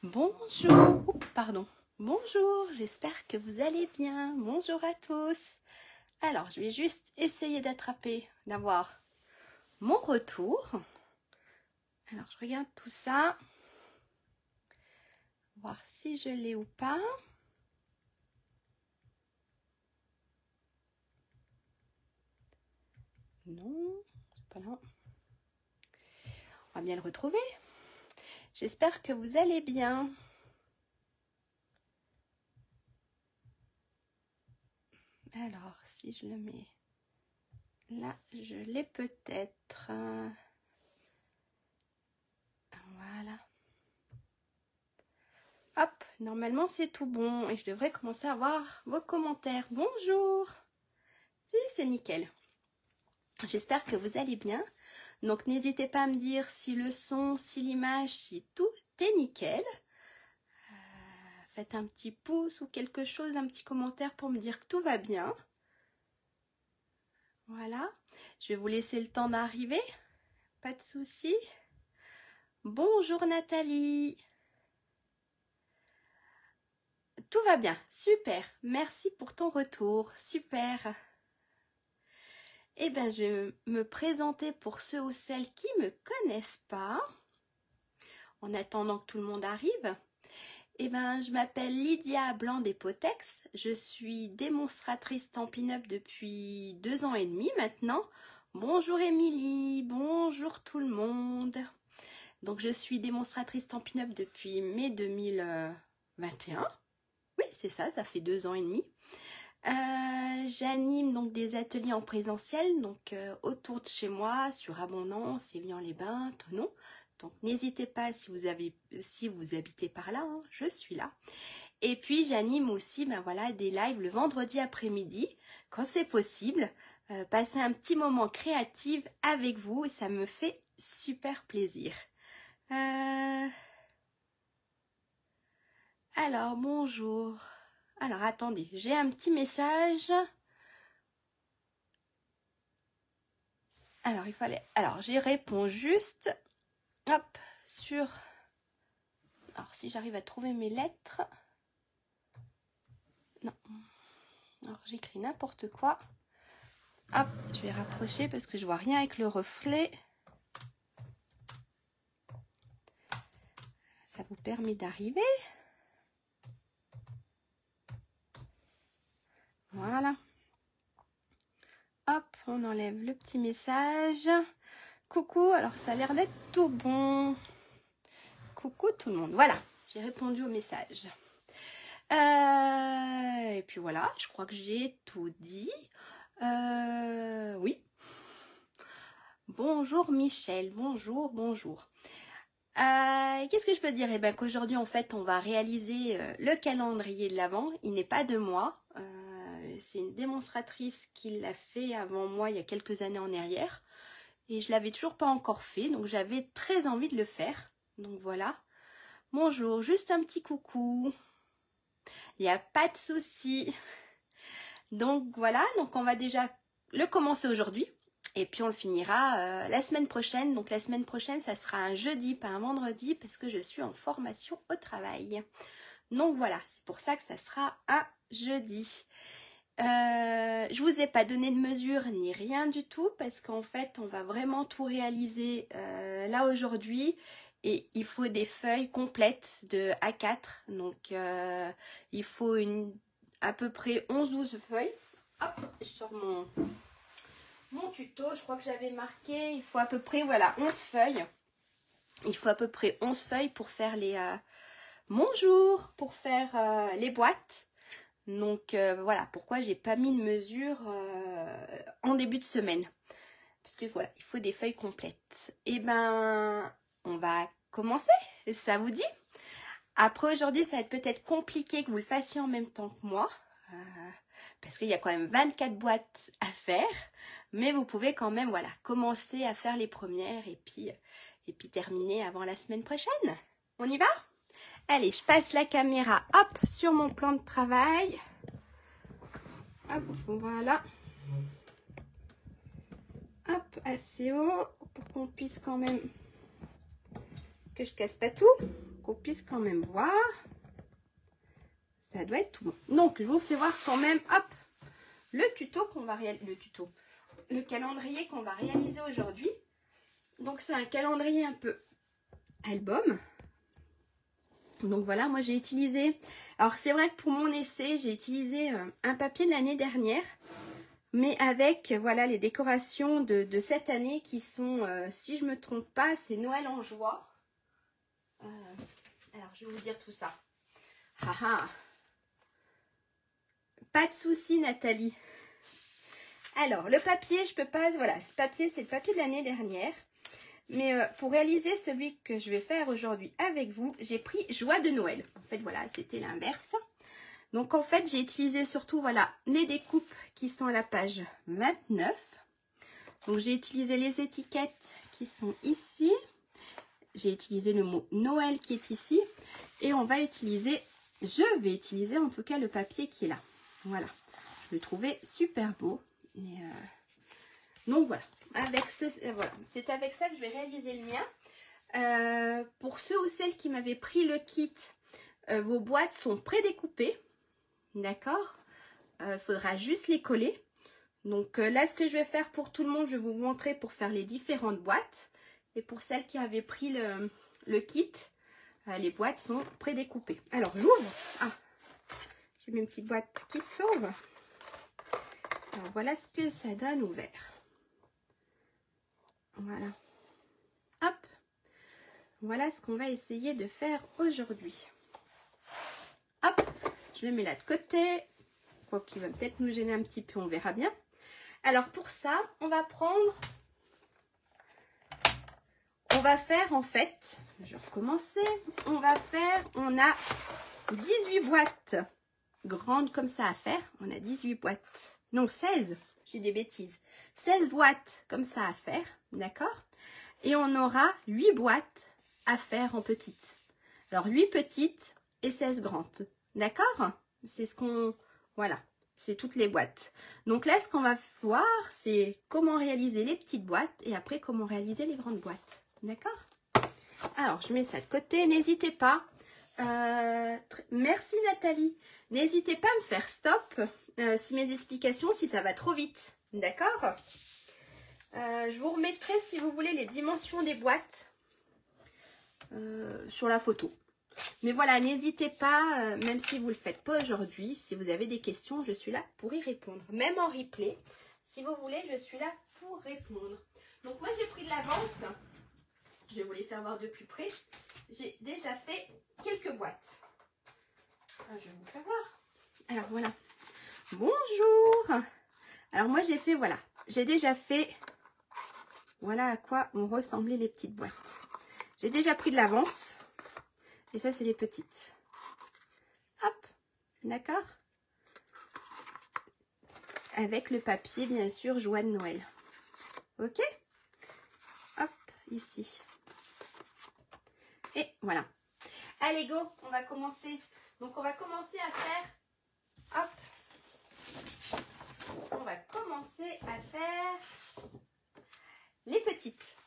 Bonjour, pardon. Bonjour, j'espère que vous allez bien. Bonjour à tous. Alors, je vais juste essayer d'avoir mon retour. Alors, je regarde tout ça. Voir si je l'ai ou pas. Non, c'est pas là. On va bien le retrouver. J'espère que vous allez bien. Alors, si je le mets là, je l'ai peut-être. Voilà. Hop, normalement c'est tout bon et je devrais commencer à voir vos commentaires. Bonjour. Si, c'est nickel. J'espère que vous allez bien. Donc n'hésitez pas à me dire si le son, si l'image, si tout est nickel. Faites un petit pouce ou quelque chose, un petit commentaire pour me dire que tout va bien. Voilà. Je vais vous laisser le temps d'arriver. Pas de souci. Bonjour Nathalie. Tout va bien. Super. Merci pour ton retour. Super. Eh bien, je vais me présenter pour ceux ou celles qui ne me connaissent pas. En attendant que tout le monde arrive. Eh bien, je m'appelle Lydia Blanc des Potex. Je suis démonstratrice Stampin' Up depuis 2 ans et demi maintenant. Bonjour Émilie, bonjour tout le monde. Donc, je suis démonstratrice Stampin' Up depuis mai 2021. Oui, c'est ça, ça fait 2 ans et demi. J'anime donc des ateliers en présentiel, donc autour de chez moi, sur Abondance, Évian-les-Bains, Thonon. Donc n'hésitez pas si vous habitez par là, hein, je suis là. Et puis j'anime aussi voilà, des lives le vendredi après-midi, quand c'est possible. Passer un petit moment créatif avec vous et ça me fait super plaisir. Alors bonjour. Alors attendez, j'ai un petit message. Alors il fallait. Alors j'y réponds juste. Hop, sur. Alors si j'arrive à trouver mes lettres. Non. Alors j'écris n'importe quoi. Hop, je vais rapprocher parce que je vois rien avec le reflet. Ça vous permet d'arriver. Voilà. Hop, on enlève le petit message. Coucou, alors ça a l'air d'être tout bon. Coucou tout le monde. Voilà, j'ai répondu au message. Et puis voilà, je crois que j'ai tout dit. Oui. Bonjour Michel, bonjour, bonjour. Qu'est-ce que je peux dire? Eh bien qu'aujourd'hui en fait on va réaliser le calendrier de l'Avent. Il n'est pas de moi. C'est une démonstratrice qui l'a fait avant moi il y a quelques années en arrière. Et je l'avais toujours pas encore fait. Donc j'avais très envie de le faire. Donc voilà. Bonjour, juste un petit coucou. Il n'y a pas de souci. Donc voilà, donc on va déjà le commencer aujourd'hui. Et puis on le finira la semaine prochaine. Donc la semaine prochaine, ça sera un jeudi, pas un vendredi, parce que je suis en formation au travail. Donc voilà, c'est pour ça que ça sera un jeudi. Je vous ai pas donné de mesure ni rien du tout, parce qu'en fait, on va vraiment tout réaliser là aujourd'hui. Et il faut des feuilles complètes de A4. Donc il faut à peu près 11-12 feuilles. Hop, je sors mon tuto, je crois que j'avais marqué, il faut à peu près, voilà, 11 feuilles. Il faut à peu près 11 feuilles pour faire les... bonjour, pour faire les boîtes. Donc voilà, pourquoi j'ai pas mis de mesure en début de semaine. Parce que voilà, il faut des feuilles complètes. Et ben, on va commencer, ça vous dit? Après aujourd'hui, ça va être peut-être compliqué que vous le fassiez en même temps que moi. Parce qu'il y a quand même 24 boîtes à faire, mais vous pouvez quand même voilà, commencer à faire les premières et puis terminer avant la semaine prochaine. On y va? Allez, je passe la caméra hop sur mon plan de travail. Hop, voilà. Hop, assez haut pour qu'on puisse quand même que je casse pas tout, qu'on puisse quand même voir. Ça doit être tout bon. Donc, je vous fais voir quand même, hop, le tuto qu'on va réaliser, le calendrier qu'on va réaliser aujourd'hui. Donc, c'est un calendrier un peu album. Donc, voilà, moi, j'ai utilisé... Alors, c'est vrai que pour mon essai, j'ai utilisé un papier de l'année dernière. Mais avec, voilà, les décorations de cette année qui sont, si je ne me trompe pas, c'est Noël en joie. Alors, je vais vous dire tout ça. Haha. Pas de souci, Nathalie. Alors, le papier, je peux pas... Voilà, ce papier, c'est le papier de l'année dernière. Mais pour réaliser celui que je vais faire aujourd'hui avec vous, j'ai pris Joie de Noël. En fait, voilà, c'était l'inverse. Donc, en fait, j'ai utilisé surtout, voilà, les découpes qui sont à la page 29. Donc, j'ai utilisé les étiquettes qui sont ici. J'ai utilisé le mot Noël qui est ici. Et on va utiliser, je vais utiliser en tout cas le papier qui est là. Voilà, je le trouvais super beau. Et donc voilà, voilà. C'est avec ça que je vais réaliser le mien. Pour ceux ou celles qui m'avaient pris le kit, vos boîtes sont prédécoupées. D'accord, il faudra juste les coller. Donc là, ce que je vais faire pour tout le monde, je vais vous montrer pour faire les différentes boîtes. Et pour celles qui avaient pris le kit, les boîtes sont prédécoupées. Alors, j'ouvre. Ah, j'ai mis une petite boîte qui s'ouvre. Alors, voilà ce que ça donne ouvert. Voilà. Hop. Voilà ce qu'on va essayer de faire aujourd'hui. Hop. Je le mets là de côté. Quoi qu'il va peut-être nous gêner un petit peu, on verra bien. Alors, pour ça, on va prendre... On va faire en fait, je vais recommencer, on a 18 boîtes grandes comme ça à faire. On a 18 boîtes, non 16, j'ai des bêtises. 16 boîtes comme ça à faire, d'accord? Et on aura 8 boîtes à faire en petites. Alors 8 petites et 16 grandes, d'accord? C'est ce qu'on... Voilà, c'est toutes les boîtes. Donc là, ce qu'on va voir, c'est comment réaliser les petites boîtes et après comment réaliser les grandes boîtes. D'accord? Alors, je mets ça de côté. N'hésitez pas. Merci Nathalie. N'hésitez pas à me faire stop si mes explications, si ça va trop vite. D'accord? Je vous remettrai, si vous voulez, les dimensions des boîtes sur la photo. Mais voilà, n'hésitez pas, même si vous ne le faites pas aujourd'hui, si vous avez des questions, je suis là pour y répondre. Même en replay, si vous voulez, je suis là pour répondre. Donc moi, j'ai pris de l'avance. Je vais vous les faire voir de plus près. J'ai déjà fait quelques boîtes. Je vais vous faire voir. Alors voilà. Bonjour. Alors moi j'ai fait, voilà. J'ai déjà fait, voilà à quoi ont ressemblé les petites boîtes. J'ai déjà pris de l'avance. Et ça c'est les petites. Hop. D'accord? Avec le papier bien sûr Joie de Noël. Ok? Hop. Ici. Et voilà. Allez, go, on va commencer. Donc, on va commencer à faire... Hop. On va commencer à faire les petites.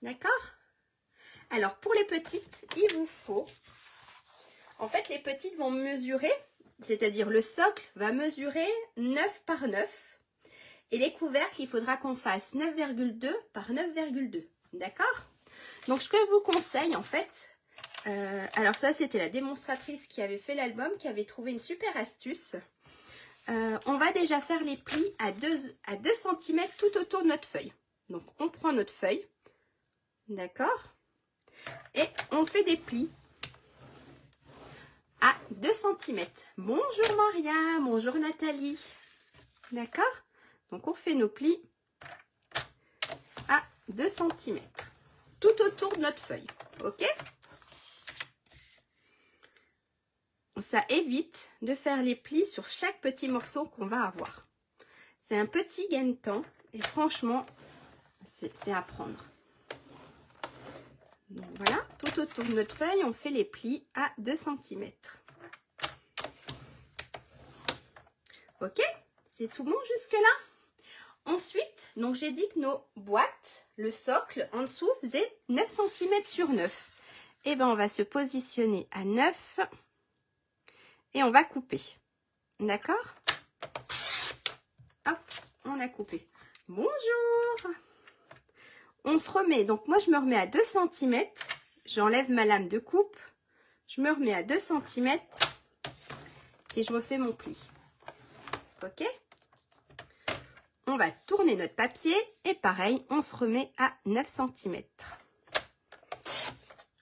D'accord? Alors, pour les petites, il vous faut... En fait, les petites vont mesurer, c'est-à-dire le socle va mesurer 9 par 9. Et les couvercles, il faudra qu'on fasse 9,2 par 9,2. D'accord? Donc, ce que je vous conseille, en fait... alors ça, c'était la démonstratrice qui avait fait l'album, qui avait trouvé une super astuce. On va déjà faire les plis à 2 cm tout autour de notre feuille. Donc, on prend notre feuille, d'accord? Et on fait des plis à 2 cm. Bonjour Maria, bonjour Nathalie. D'accord? Donc, on fait nos plis à 2 cm. Tout autour de notre feuille, ok? Ça évite de faire les plis sur chaque petit morceau qu'on va avoir. C'est un petit gain de temps et franchement, c'est à prendre. Donc voilà, tout autour de notre feuille, on fait les plis à 2 cm. Ok, c'est tout bon jusque-là? Ensuite, donc j'ai dit que nos boîtes, le socle en dessous faisait 9 cm sur 9. Et ben on va se positionner à 9 et on va couper. D'accord? Hop, on a coupé. Bonjour! On se remet, donc moi je me remets à 2 cm. J'enlève ma lame de coupe. Je me remets à 2 cm et je refais mon pli. Ok? On va tourner notre papier et pareil, on se remet à 9 cm.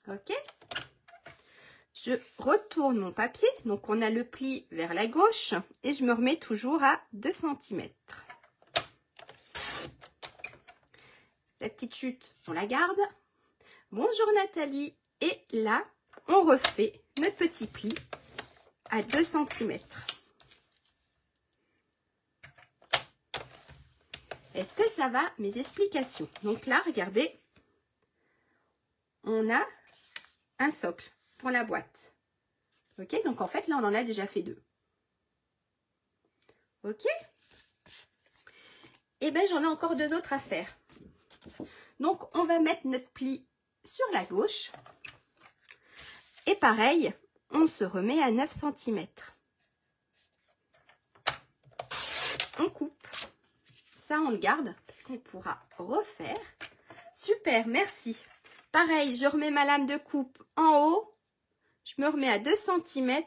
Ok? Je retourne mon papier, donc on a le pli vers la gauche et je me remets toujours à 2 cm. La petite chute, on la garde. Bonjour Nathalie. Et là, on refait notre petit pli à 2 cm. Est-ce que ça va, mes explications? Donc là, regardez, on a un socle pour la boîte. Ok, donc en fait, là, on en a déjà fait 2. Ok? Et bien, j'en ai encore 2 autres à faire. Donc, on va mettre notre pli sur la gauche. Et pareil, on se remet à 9 cm. On coupe. Ça, on le garde parce qu'on pourra refaire. Super, merci. Pareil, je remets ma lame de coupe en haut. Je me remets à 2 cm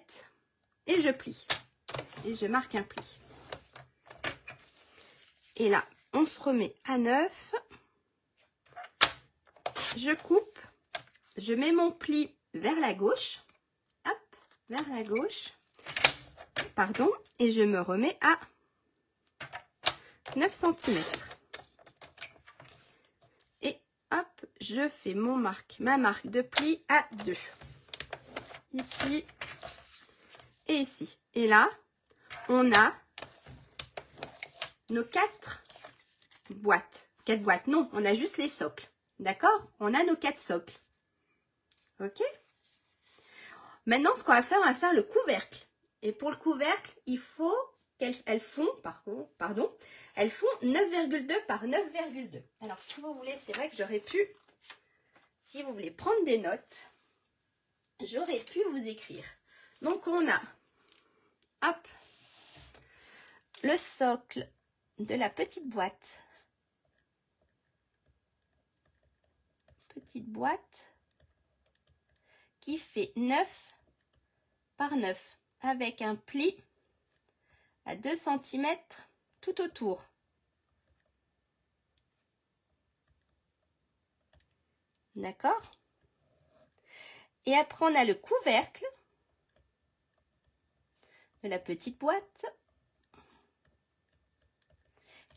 et je plie. Et je marque un pli. Et là, on se remet à 9. Je coupe. Je mets mon pli vers la gauche. Hop, vers la gauche. Pardon. Et je me remets à 9 cm. Et hop, je fais ma marque de pli à 2. Ici et ici. Et là, on a nos 4 boîtes. 4 boîtes, non, on a juste les socles. D'accord? On a nos 4 socles. Ok? Maintenant, ce qu'on va faire le couvercle. Et pour le couvercle, il faut elles font 9,2 par 9,2. Alors, si vous voulez, c'est vrai que j'aurais pu, si vous voulez prendre des notes, j'aurais pu vous écrire. Donc, on a, hop, le socle de la petite boîte. Petite boîte qui fait 9 par 9 avec un pli à 2 cm tout autour. D'accord? Et après, on a le couvercle de la petite boîte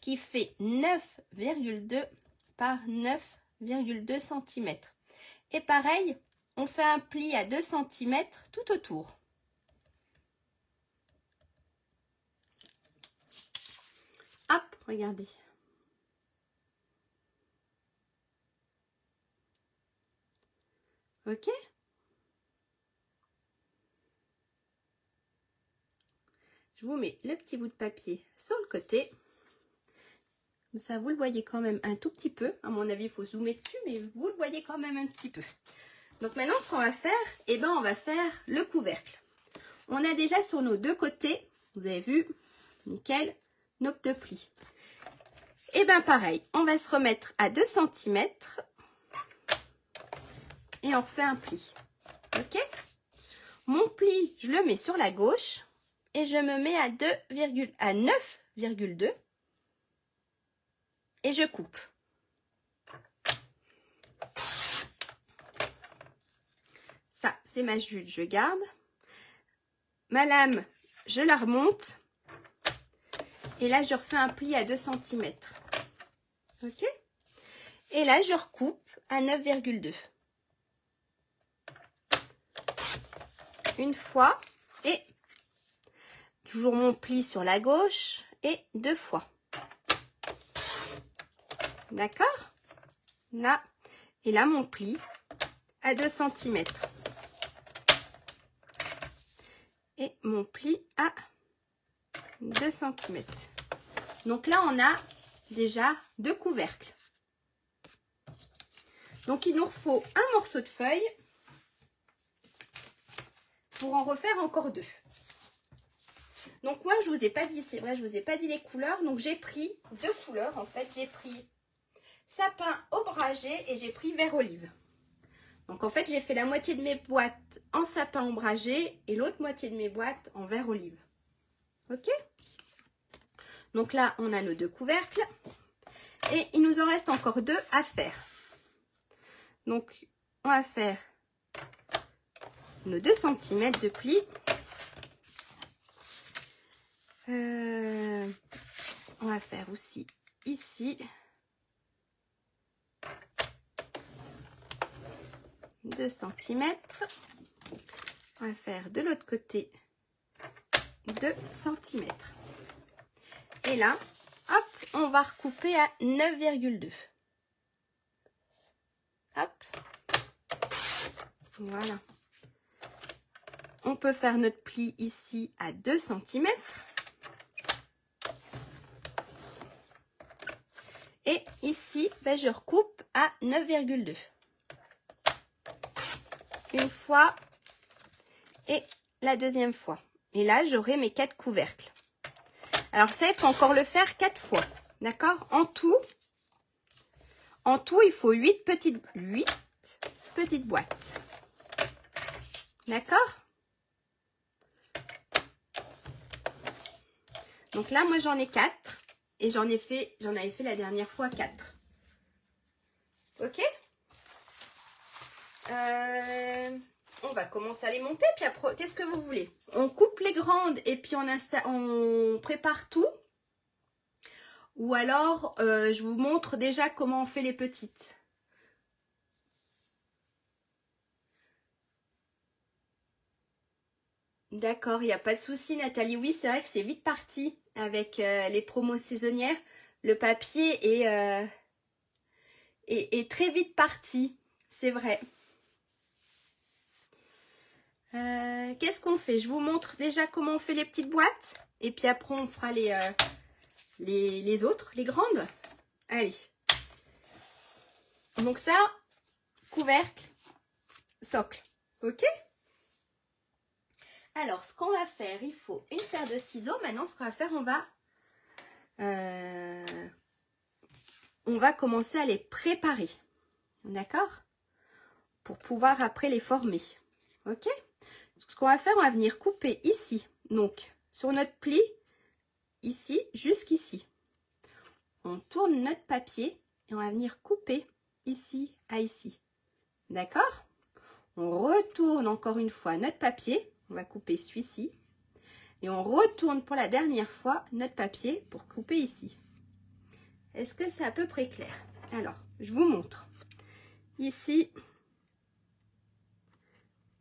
qui fait 9,2 par 9,2 cm. Et pareil, on fait un pli à 2 cm tout autour. Hop, regardez. Ok? Je vous mets le petit bout de papier sur le côté. Comme ça, vous le voyez quand même un tout petit peu. À mon avis, il faut zoomer dessus, mais vous le voyez quand même un petit peu. Donc maintenant, ce qu'on va faire, eh ben, on va faire le couvercle. On a déjà sur nos 2 côtés, vous avez vu, nickel, nos 2 plis. Et bien pareil, on va se remettre à 2 cm et on refait un pli. Ok? Mon pli, je le mets sur la gauche et je me mets à 9,2 et je coupe. Ça, c'est ma jute, je garde. Ma lame, je la remonte. Et là, je refais un pli à 2 cm. Ok? Et là, je recoupe à 9,2. Une fois. Et toujours mon pli sur la gauche. Et 2 fois. D'accord? Là. Et là, mon pli à 2 cm. Et mon pli à 2 cm. Donc là, on a déjà 2 couvercles. Donc, il nous faut un morceau de feuille. pour en refaire encore 2. Donc moi je vous ai pas dit, c'est vrai, je vous ai pas dit les couleurs. Donc j'ai pris 2 couleurs en fait. J'ai pris sapin ombragé et j'ai pris vert olive. Donc en fait j'ai fait la moitié de mes boîtes en sapin ombragé et l'autre moitié de mes boîtes en vert olive. Ok? Donc là on a nos 2 couvercles et il nous en reste encore 2 à faire. Donc on va faire nos 2 cm de pli. On va faire aussi ici 2 cm. On va faire de l'autre côté 2 cm. Et là, hop, on va recouper à 9,2. Hop. Voilà. On peut faire notre pli ici à 2 cm. Et ici, ben, je recoupe à 9,2. Une fois et la deuxième fois. Et là, j'aurai mes 4 couvercles. Alors ça, il faut encore le faire 4 fois. D'accord? En tout, il faut 8 petites boîtes. D'accord? Donc là, moi, j'en ai 4. Et j'en avais fait la dernière fois 4. Ok? On va commencer à les monter. Puis après, qu'est-ce que vous voulez? On coupe les grandes et puis on prépare tout. Ou alors, je vous montre déjà comment on fait les petites. D'accord, il n'y a pas de souci, Nathalie. Oui, c'est vrai que c'est vite parti avec les promos saisonnières. Le papier est très vite parti. C'est vrai. Qu'est-ce qu'on fait? Je vous montre déjà comment on fait les petites boîtes. Et puis après, on fera les autres, les grandes. Allez. Donc ça, couvercle, socle. Ok? Alors, ce qu'on va faire, il faut une paire de ciseaux. Maintenant, ce qu'on va faire, on va commencer à les préparer. D'accord? Pour pouvoir après les former. Ok? Ce qu'on va faire, on va venir couper ici. Donc, sur notre pli, ici, jusqu'ici. On tourne notre papier et on va venir couper ici à ici. D'accord? On retourne encore une fois notre papier. On va couper celui-ci. Et on retourne pour la dernière fois notre papier pour couper ici. Est-ce que c'est à peu près clair? Alors, je vous montre. Ici,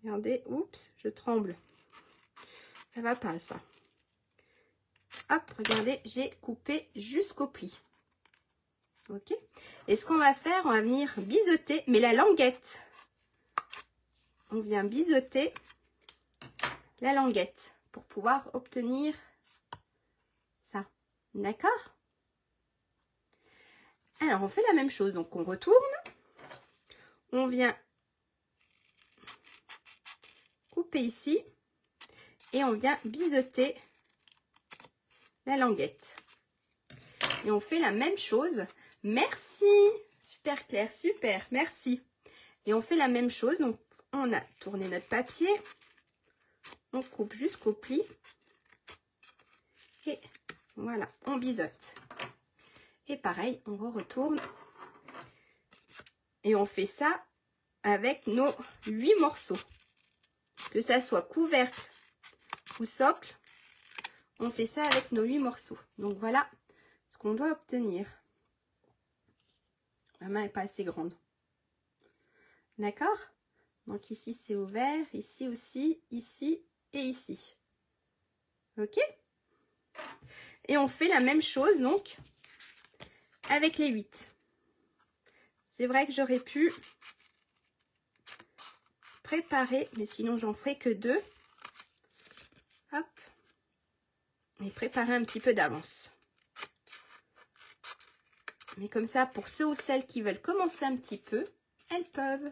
regardez, oups, je tremble. Ça va pas ça. Hop, regardez, j'ai coupé jusqu'au pli. Ok? Et ce qu'on va faire, on va venir biseauter, mais la languette. On vient biseauter la languette pour pouvoir obtenir ça. D'accord? Alors, on fait la même chose. Donc, on retourne. On vient couper ici. Et on vient biseauter la languette. Et on fait la même chose. Merci! Super clair, super, merci. Et on fait la même chose. Donc, on a tourné notre papier. On coupe jusqu'au pli. Et voilà, on biseaute. Et pareil, on retourne. Et on fait ça avec nos 8 morceaux. Que ça soit couvercle ou socle, on fait ça avec nos 8 morceaux. Donc voilà ce qu'on doit obtenir. Ma main n'est pas assez grande. D'accord? Donc ici c'est ouvert, ici aussi, ici et ici. Ok? Et on fait la même chose donc avec les 8. C'est vrai que j'aurais pu préparer, mais sinon j'en ferai que 2. Hop. Et préparer un petit peu d'avance. Mais comme ça, pour ceux ou celles qui veulent commencer un petit peu, elles peuvent.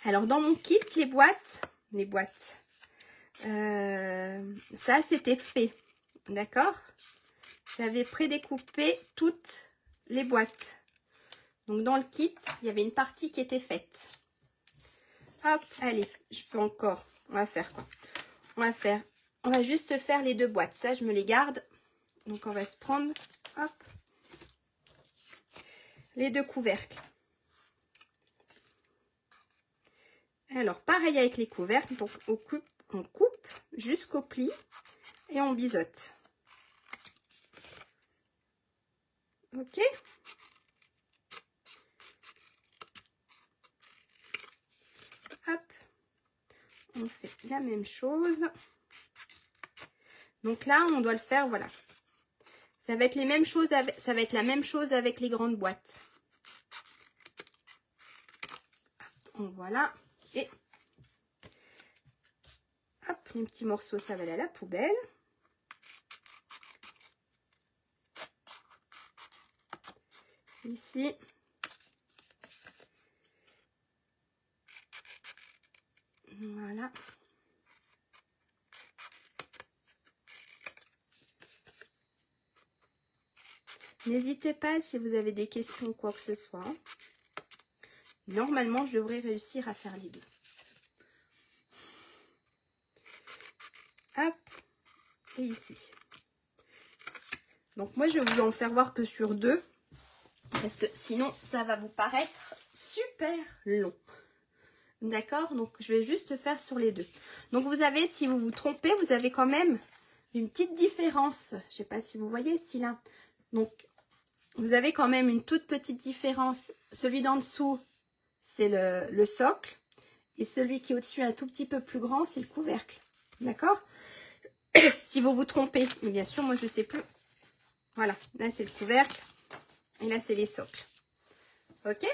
Alors, dans mon kit, les boîtes, ça, c'était fait. D'accord? J'avais prédécoupé toutes les boîtes. Donc, dans le kit, il y avait une partie qui était faite. Hop, allez, je fais encore. On va faire quoi? On va juste faire les deux boîtes. Ça, je me les garde. Donc, on va se prendre, hop, les deux couvercles. Alors, pareil avec les couvercles. Donc, on coupe jusqu'au pli et on biseaute. Ok? Hop. On fait la même chose. Donc là, on doit le faire, voilà. Ça va être les mêmes choses ça va être la même chose avec les grandes boîtes. Donc voilà. Et hop, les petits morceaux, ça va aller à la poubelle. Ici. Voilà. N'hésitez pas si vous avez des questions ou quoi que ce soit. Normalement, je devrais réussir à faire les deux. Hop. Et ici. Donc moi, je vais vous en faire voir que sur deux. Parce que sinon, ça va vous paraître super long. D'accord? Donc, je vais juste faire sur les deux. Donc, vous avez, si vous vous trompez, vous avez quand même une petite différence. Je ne sais pas si vous voyez ici, là. Donc, vous avez quand même une toute petite différence. Celui d'en dessous, c'est le socle. Et celui qui est au-dessus, un tout petit peu plus grand, c'est le couvercle. D'accord? Si vous vous trompez, mais bien sûr, moi, je ne sais plus. Voilà, là, c'est le couvercle. Et là, c'est les socles. Ok?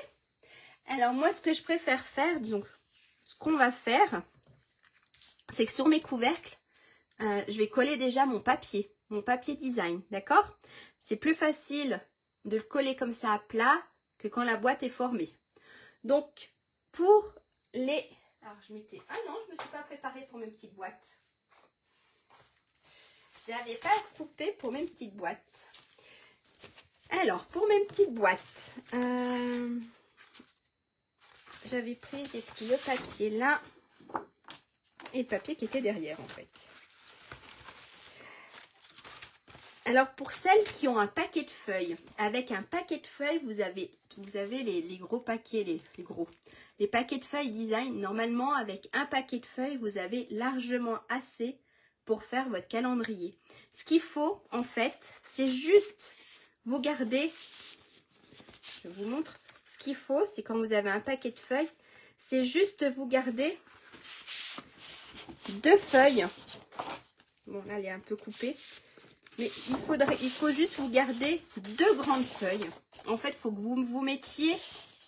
Alors, moi, ce que je préfère faire, donc, ce qu'on va faire, c'est que sur mes couvercles, je vais coller déjà mon papier design, d'accord? C'est plus facile de le coller comme ça à plat que quand la boîte est formée. Donc, pour les... Alors, je m'étais... Ah non, je ne me suis pas préparée pour mes petites boîtes. Je n'avais pas coupé pour mes petites boîtes. Alors, pour mes petites boîtes, j'ai pris le papier là et le papier qui était derrière en fait. Alors, pour celles qui ont un paquet de feuilles, avec un paquet de feuilles, vous avez les gros paquets, les paquets de feuilles design. Normalement, avec un paquet de feuilles, vous avez largement assez pour faire votre calendrier. Ce qu'il faut, en fait, c'est juste vous garder, je vous montre, ce qu'il faut, c'est quand vous avez un paquet de feuilles, c'est juste vous garder deux feuilles. Bon, là, elle est un peu coupée. Mais il faut juste vous garder deux grandes feuilles. En fait, il faut que vous vous mettiez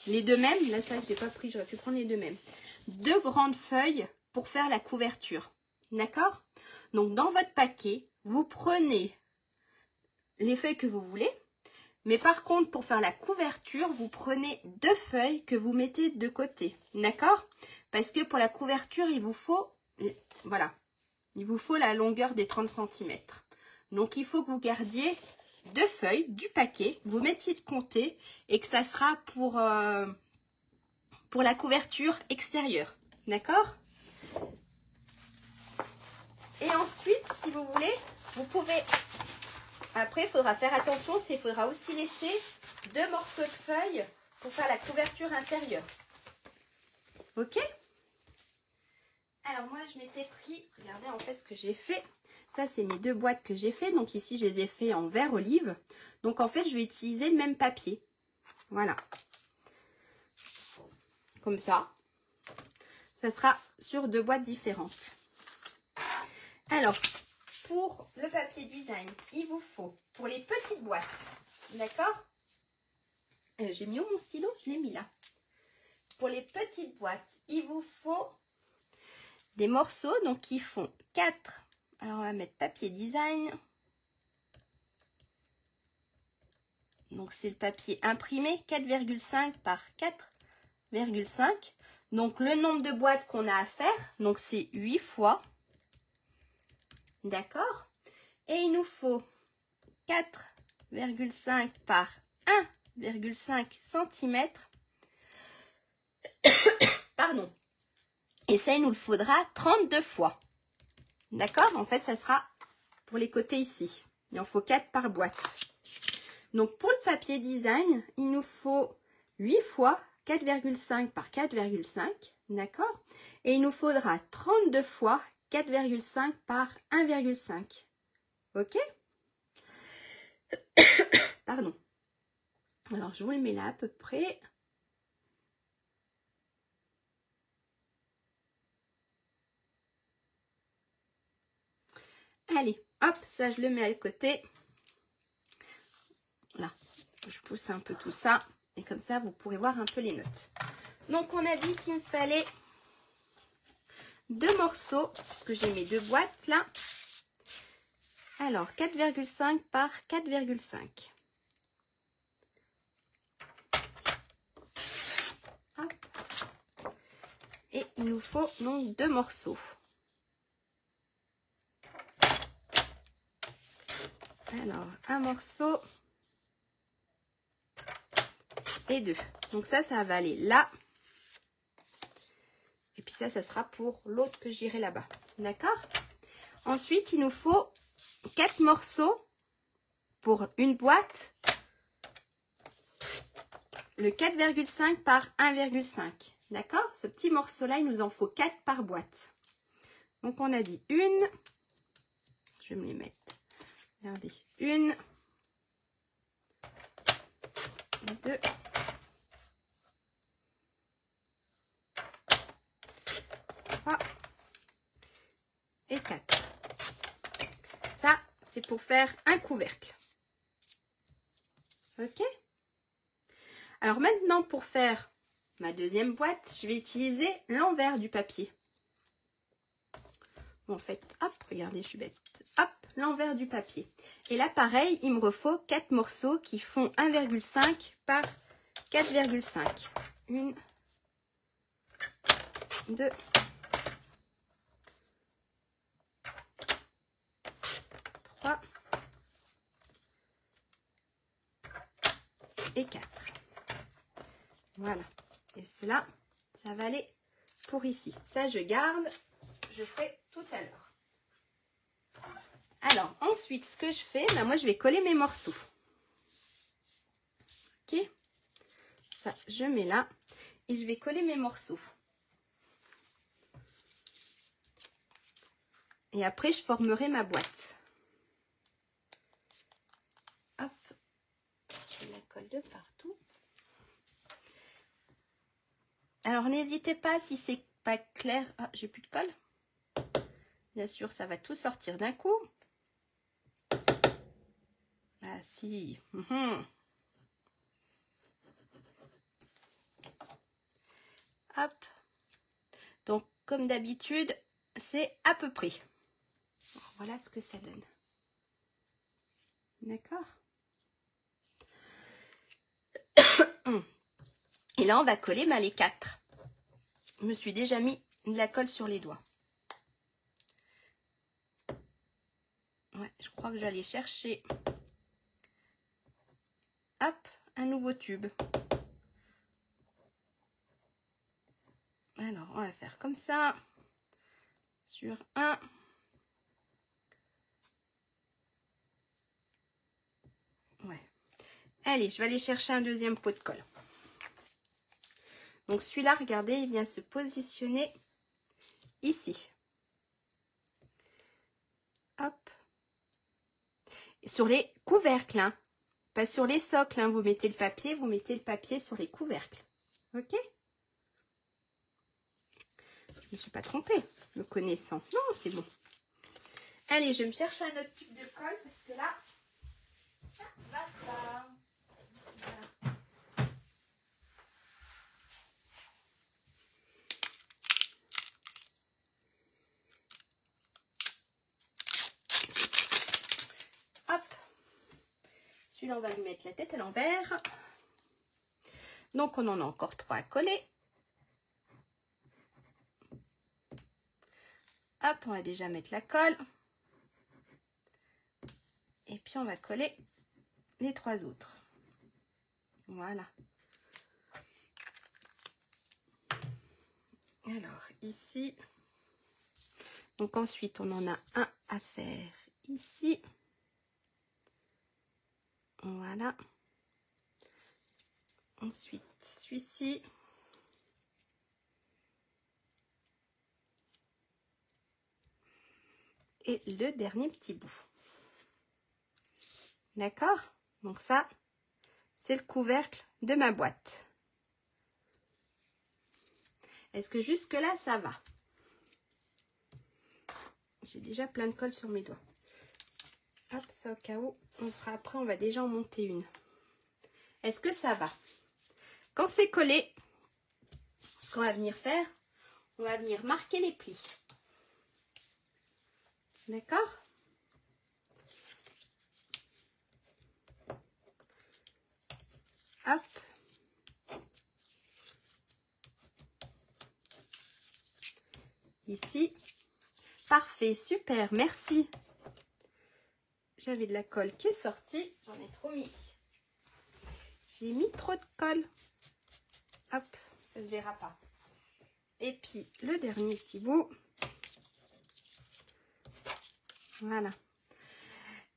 les deux mêmes. Là, c'est vrai que je n'ai pas pris, j'aurais pu prendre les deux mêmes. Deux grandes feuilles pour faire la couverture. D'accord? Donc, dans votre paquet, vous prenez les feuilles que vous voulez. Mais par contre, pour faire la couverture, vous prenez deux feuilles que vous mettez de côté. D'accord? Parce que pour la couverture, il vous faut, voilà, il vous faut la longueur des 30 cm. Donc, il faut que vous gardiez deux feuilles du paquet, vous mettiez de côté et que ça sera pour la couverture extérieure. D'accord? Et ensuite, si vous voulez, vous pouvez... Après, il faudra faire attention, il faudra aussi laisser deux morceaux de feuilles pour faire la couverture intérieure. Ok? Alors moi, je m'étais pris, regardez en fait ce que j'ai fait. Ça, c'est mes deux boîtes que j'ai fait. Donc ici, je les ai fait en vert olive. Donc en fait, je vais utiliser le même papier. Voilà. Comme ça. Ça sera sur deux boîtes différentes. Alors, pour le papier design, il vous faut, pour les petites boîtes, d'accord? J'ai mis où mon stylo? Je l'ai mis là. Pour les petites boîtes, il vous faut des morceaux, donc qui font 4. Alors, on va mettre papier design. Donc, c'est le papier imprimé, 4,5 par 4,5. Donc, le nombre de boîtes qu'on a à faire, donc c'est 8 fois. D'accord? Et il nous faut 4,5 par 1,5 cm. Pardon. Et ça, il nous le faudra 32 fois. D'accord? En fait, ça sera pour les côtés ici. Il en faut 4 par boîte. Donc, pour le papier design, il nous faut 8 fois 4,5 par 4,5. D'accord? Et il nous faudra 32 fois 4,5 par 1,5. Ok? Pardon. Alors, je vous le mets là à peu près. Allez, hop, ça je le mets à côté. Là, je pousse un peu tout ça. Et comme ça, vous pourrez voir un peu les notes. Donc, on a dit qu'il me fallait 2 morceaux, puisque j'ai mes 2 boîtes là. Alors, 4,5 par 4,5. Et il nous faut donc 2 morceaux. Alors, un morceau et 2. Donc ça va aller là. Et puis ça sera pour l'autre que j'irai là-bas. D'accord? Ensuite, il nous faut 4 morceaux pour une boîte. Le 4,5 par 1,5. D'accord? Ce petit morceau-là, il nous en faut 4 par boîte. Donc, on a dit une. Je vais me les mettre. Regardez. 1, 2, 3 et 4. Ça, c'est pour faire un couvercle. Ok? Alors maintenant, pour faire ma deuxième boîte, je vais utiliser l'envers du papier. Bon, en fait, hop, regardez, je suis bête. Hop, l'envers du papier. Et là, pareil, il me refaut 4 morceaux qui font 1,5 par 4,5. 1, 2, 3 et 4. Voilà. Et cela, ça va aller pour ici. Ça, je garde. Je ferai tout à l'heure. Alors, ensuite, ce que je fais, ben moi, je vais coller mes morceaux. Ok? Ça, je mets là. Et je vais coller mes morceaux. Et après, je formerai ma boîte. Hop. Je la colle de partout. Alors, n'hésitez pas si c'est pas clair. Ah, j'ai plus de colle. Bien sûr, ça va tout sortir d'un coup. Ah, si. Hop. Donc, comme d'habitude, c'est à peu près. Alors, voilà ce que ça donne. D'accord? Et là, on va coller les 4. Je me suis déjà mis de la colle sur les doigts. Ouais, je crois que j'allais chercher, hop, un nouveau tube. Alors, on va faire comme ça, sur un. Ouais. Allez, je vais aller chercher un deuxième pot de colle. Donc, celui-là, regardez, il vient se positionner ici. Hop. Sur les couvercles, hein. Pas sur les socles, hein. Vous mettez le papier sur les couvercles. Ok? Je ne me suis pas trompée, me connaissant. Non, c'est bon. Allez, je vais me chercher un autre tube de colle parce que là, ça va pas. Voilà. Hop. Celui-là, on va lui mettre la tête à l'envers. Donc, on en a encore 3 à coller. Hop, on va déjà mettre la colle. Et puis on va coller les 3 autres. Voilà. Alors ici, donc ensuite on en a un à faire ici. Voilà. Ensuite celui-ci. Et le dernier petit bout. D'accord? Donc ça, c'est le couvercle de ma boîte. Est-ce que jusque là, ça va? J'ai déjà plein de colle sur mes doigts. Hop, ça au cas où, on fera après, on va déjà en monter une. Est-ce que ça va? Quand c'est collé, ce qu'on va venir faire, on va venir marquer les plis. D'accord? Hop. Ici. Parfait, super, merci. J'avais de la colle qui est sortie. J'en ai trop mis. J'ai mis trop de colle. Hop, ça se verra pas. Et puis, le dernier petit bout. Voilà.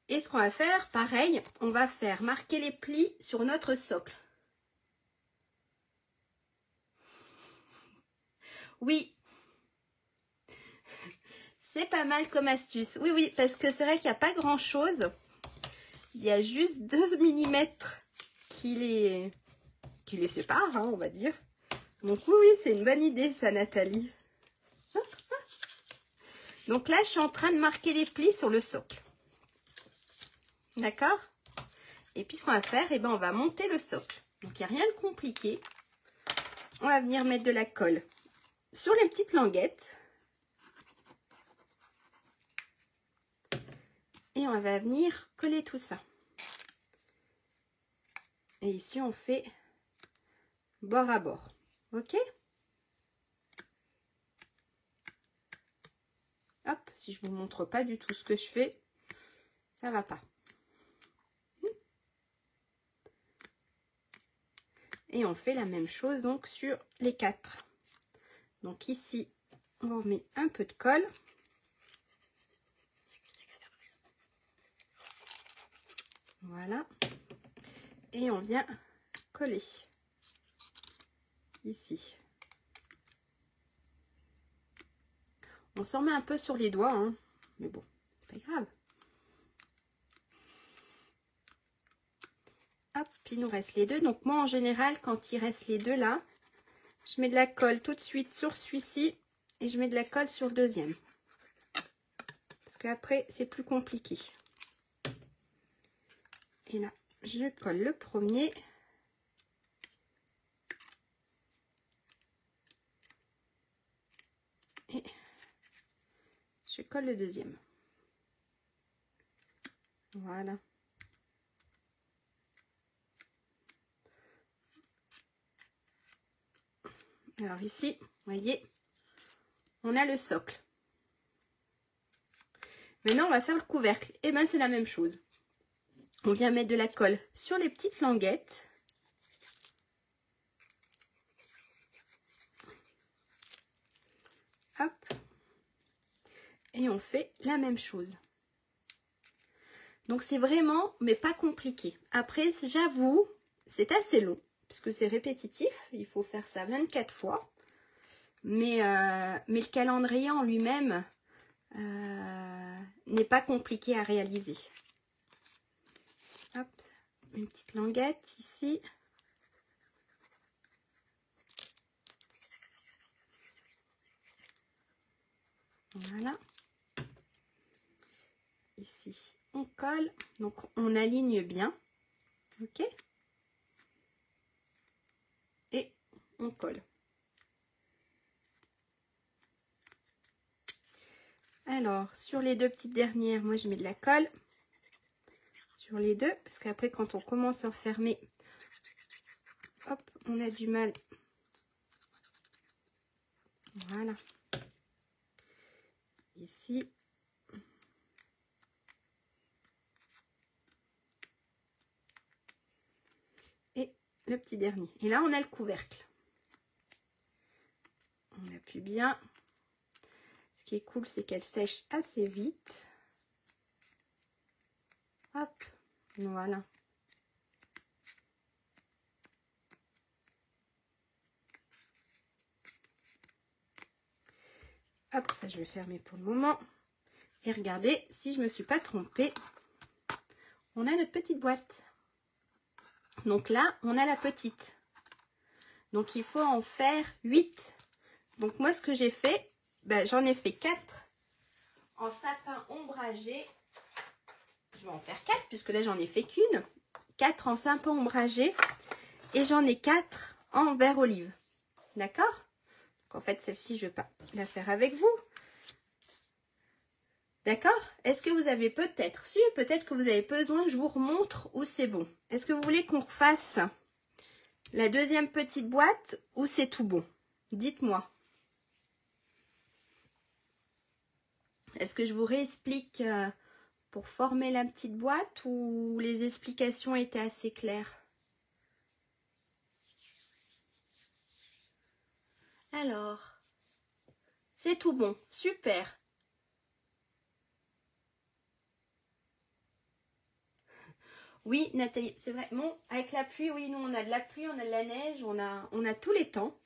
Et ce qu'on va faire, pareil, on va faire marquer les plis sur notre socle. Oui. C'est pas mal comme astuce. Oui, oui, parce que c'est vrai qu'il n'y a pas grand-chose. Il y a juste 2 mm qui les séparent, hein, on va dire. Donc oui, oui, c'est une bonne idée ça, Nathalie. Donc là, je suis en train de marquer les plis sur le socle. D'accord? Et puis ce qu'on va faire, eh ben, on va monter le socle. Donc il n'y a rien de compliqué. On va venir mettre de la colle sur les petites languettes. Et on va venir coller tout ça. Et ici, on fait bord à bord. Ok? Hop, si je vous montre pas du tout ce que je fais, ça va pas. Et on fait la même chose donc sur les 4. Donc ici, on remet un peu de colle. Voilà. Et on vient coller ici. On s'en met un peu sur les doigts, hein, mais bon, c'est pas grave. Hop, il nous reste les deux. Donc moi, en général, quand il reste les deux là, je mets de la colle tout de suite sur celui-ci et je mets de la colle sur le deuxième. Parce qu'après, c'est plus compliqué. Et là, je colle le premier. Et je colle le deuxième. Voilà. Alors ici, vous voyez, on a le socle. Maintenant, on va faire le couvercle. Et bien, c'est la même chose. On vient mettre de la colle sur les petites languettes. Hop. Et on fait la même chose. Donc, c'est vraiment, mais pas compliqué. Après, j'avoue, c'est assez long. Puisque c'est répétitif. Il faut faire ça 24 fois. Mais le calendrier en lui-même n'est pas compliqué à réaliser. Hop, une petite languette ici. Voilà. Ici, on colle. Donc, on aligne bien. OK? Et on colle. Alors, sur les deux petites dernières, moi, je mets de la colle. Sur les deux, parce qu'après, quand on commence à enfermer, hop, on a du mal. Voilà. ici. Et le petit dernier. Et là, on a le couvercle. On appuie bien. Ce qui est cool, c'est qu'elle sèche assez vite. Hop, voilà. Hop, ça je vais fermer pour le moment. Et regardez, si je ne me suis pas trompée, on a notre petite boîte. Donc là, on a la petite. Donc il faut en faire 8. Donc moi, ce que j'ai fait, ben, j'en ai fait 4 en sapin ombragé. Je vais en faire 4 puisque là, j'en ai fait qu'une. 4 en sapin ombragé et j'en ai 4 en vert olive. D'accord? En fait, celle-ci, je ne vais pas la faire avec vous. D'accord? Est-ce que vous avez peut-être que vous avez besoin que je vous remontre ou c'est bon? Est-ce que vous voulez qu'on refasse la deuxième petite boîte ou c'est tout bon? Dites-moi. Est-ce que je vous réexplique pour former la petite boîte ou les explications étaient assez claires? Alors, c'est tout bon, super. Oui, Nathalie, c'est vrai. Bon, avec la pluie, oui, nous, on a de la pluie, on a de la neige, on a tous les temps.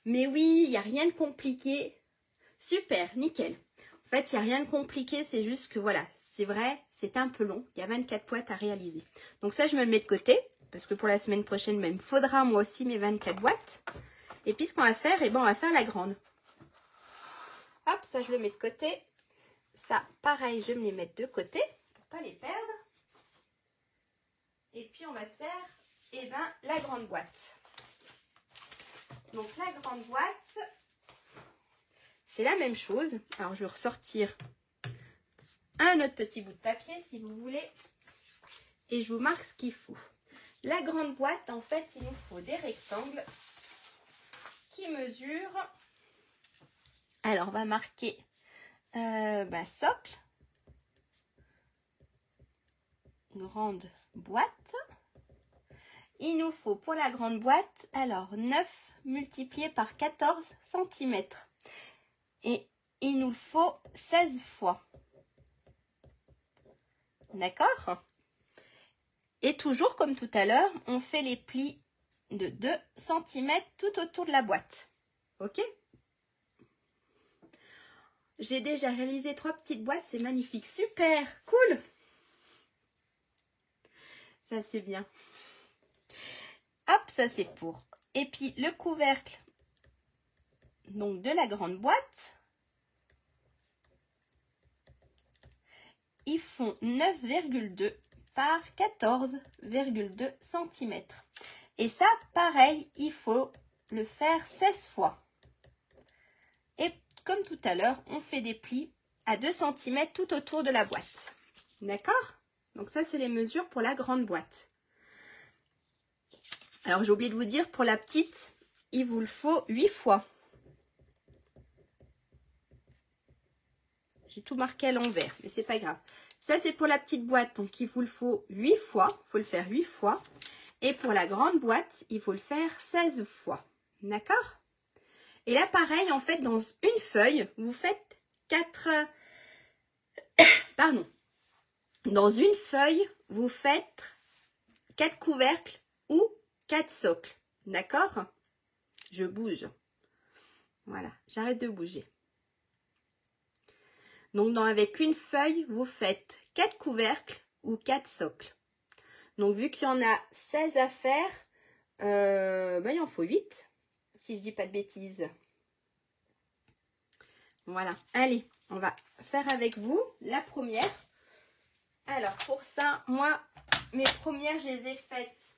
Mais oui, il n'y a rien de compliqué. Super, nickel. En fait, il n'y a rien de compliqué, c'est juste que, voilà, c'est vrai, c'est un peu long. Il y a 24 boîtes à réaliser. Donc ça, je me le mets de côté, parce que pour la semaine prochaine, il me faudra, moi aussi, mes 24 boîtes. Et puis, ce qu'on va faire, eh ben, on va faire la grande. Hop, ça, je le mets de côté. Ça, pareil, je vais me les mettre de côté, pour pas les perdre. Et puis, on va se faire, eh ben, la grande boîte. Donc, la grande boîte, c'est la même chose. Alors, je vais ressortir un autre petit bout de papier, si vous voulez. Et je vous marque ce qu'il faut. La grande boîte, en fait, il nous faut des rectangles qui mesurent. Alors, on va marquer socle. Grande boîte. Il nous faut pour la grande boîte, alors 9 multiplié par 14 cm. Et il nous le faut 16 fois. D'accord? Et toujours comme tout à l'heure, on fait les plis de 2 cm tout autour de la boîte. Ok? J'ai déjà réalisé 3 petites boîtes, c'est magnifique. Super, cool! Ça, c'est bien. Hop, ça, c'est pour. Et puis, le couvercle donc de la grande boîte, ils font 9,2 par 14,2 cm. Et ça, pareil, il faut le faire 16 fois. Et comme tout à l'heure, on fait des plis à 2 cm tout autour de la boîte. D'accord? Donc ça, c'est les mesures pour la grande boîte. Alors, j'ai oublié de vous dire, pour la petite, il vous le faut 8 fois. J'ai tout marqué à l'envers, mais c'est pas grave. Ça, c'est pour la petite boîte, donc il vous le faut 8 fois. Il faut le faire 8 fois. Et pour la grande boîte, il faut le faire 16 fois. D'accord? Et là, pareil, en fait, dans une feuille, vous faites 4... Pardon. Dans une feuille, vous faites 4 couvercles ou 4 socles. D'accord? Je bouge. Voilà, j'arrête de bouger. Donc, avec une feuille, vous faites 4 couvercles ou 4 socles. Donc, vu qu'il y en a 16 à faire, il en faut 8, si je dis pas de bêtises. Voilà. Allez, on va faire avec vous la première. Alors, pour ça, moi, mes premières, je les ai faites.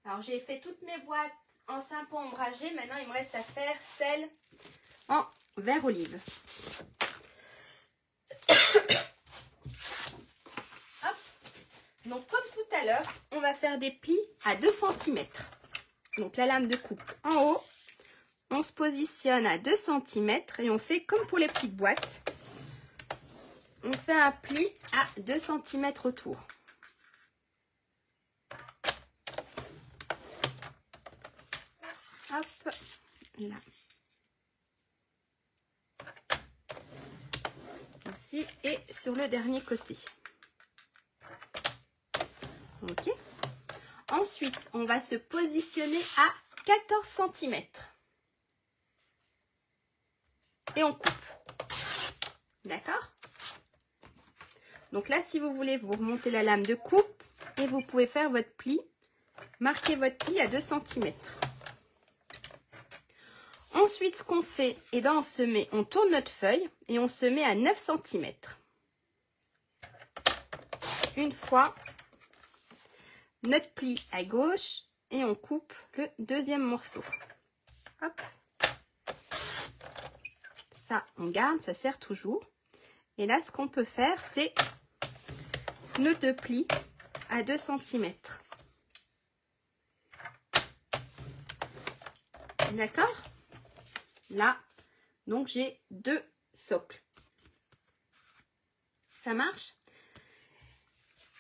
Alors, j'ai fait toutes mes boîtes en sapin ombragé. Maintenant, il me reste à faire celle en vert olive. Hop. Donc, comme tout à l'heure, on va faire des plis à 2 cm. Donc, la lame de coupe en haut. On se positionne à 2 cm et on fait comme pour les petites boîtes. on fait un pli à 2 cm autour. Hop, là. Aussi, et sur le dernier côté. Ok. Ensuite, on va se positionner à 14 cm. Et on coupe. D'accord? Donc là, si vous voulez, vous remontez la lame de coupe et vous pouvez faire votre pli. Marquez votre pli à 2 cm. Ensuite, ce qu'on fait, eh ben, on tourne notre feuille et on se met à 9 cm. Une fois, notre pli à gauche et on coupe le deuxième morceau. Hop. Ça, on garde, ça sert toujours. Et là, ce qu'on peut faire, c'est nos 2 plis à 2 cm. D'accord? Là, donc j'ai 2 socles. Ça marche?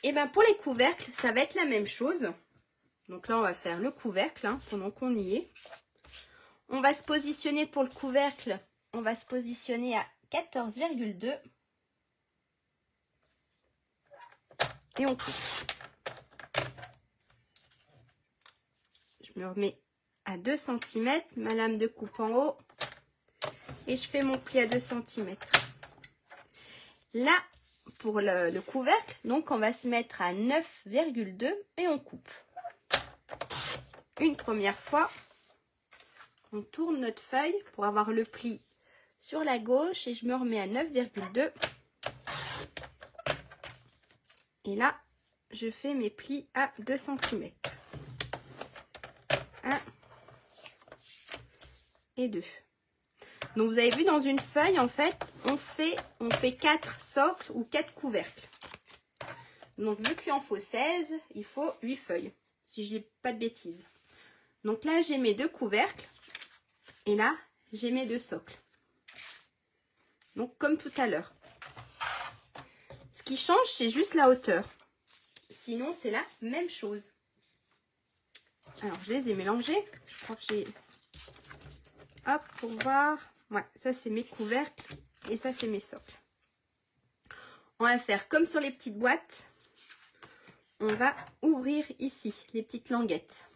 Et bien pour les couvercles, ça va être la même chose. Donc là, on va faire le couvercle hein, pendant qu'on y est. On va se positionner pour le couvercle. On va se positionner à 14,2. Et on coupe. Je me remets à 2 cm, ma lame de coupe en haut. Et je fais mon pli à 2 cm. Là, pour le couvercle, donc on va se mettre à 9,2 et on coupe. Une première fois, on tourne notre feuille pour avoir le pli sur la gauche et je me remets à 9,2. Et là, je fais mes plis à 2 cm. 1 et 2. Donc vous avez vu dans une feuille, en fait, on fait 4 socles ou 4 couvercles. Donc vu qu'il en faut 16, il faut 8 feuilles, si je dis pas de bêtises. Donc là, j'ai mes 2 couvercles et là, j'ai mes 2 socles. Donc comme tout à l'heure. Ce qui change, c'est juste la hauteur. Sinon, c'est la même chose. Alors, je les ai mélangés. Je crois que j'ai... Hop, pour voir... Ouais, ça c'est mes couvercles et ça c'est mes socles. On va faire comme sur les petites boîtes. On va ouvrir ici les petites languettes.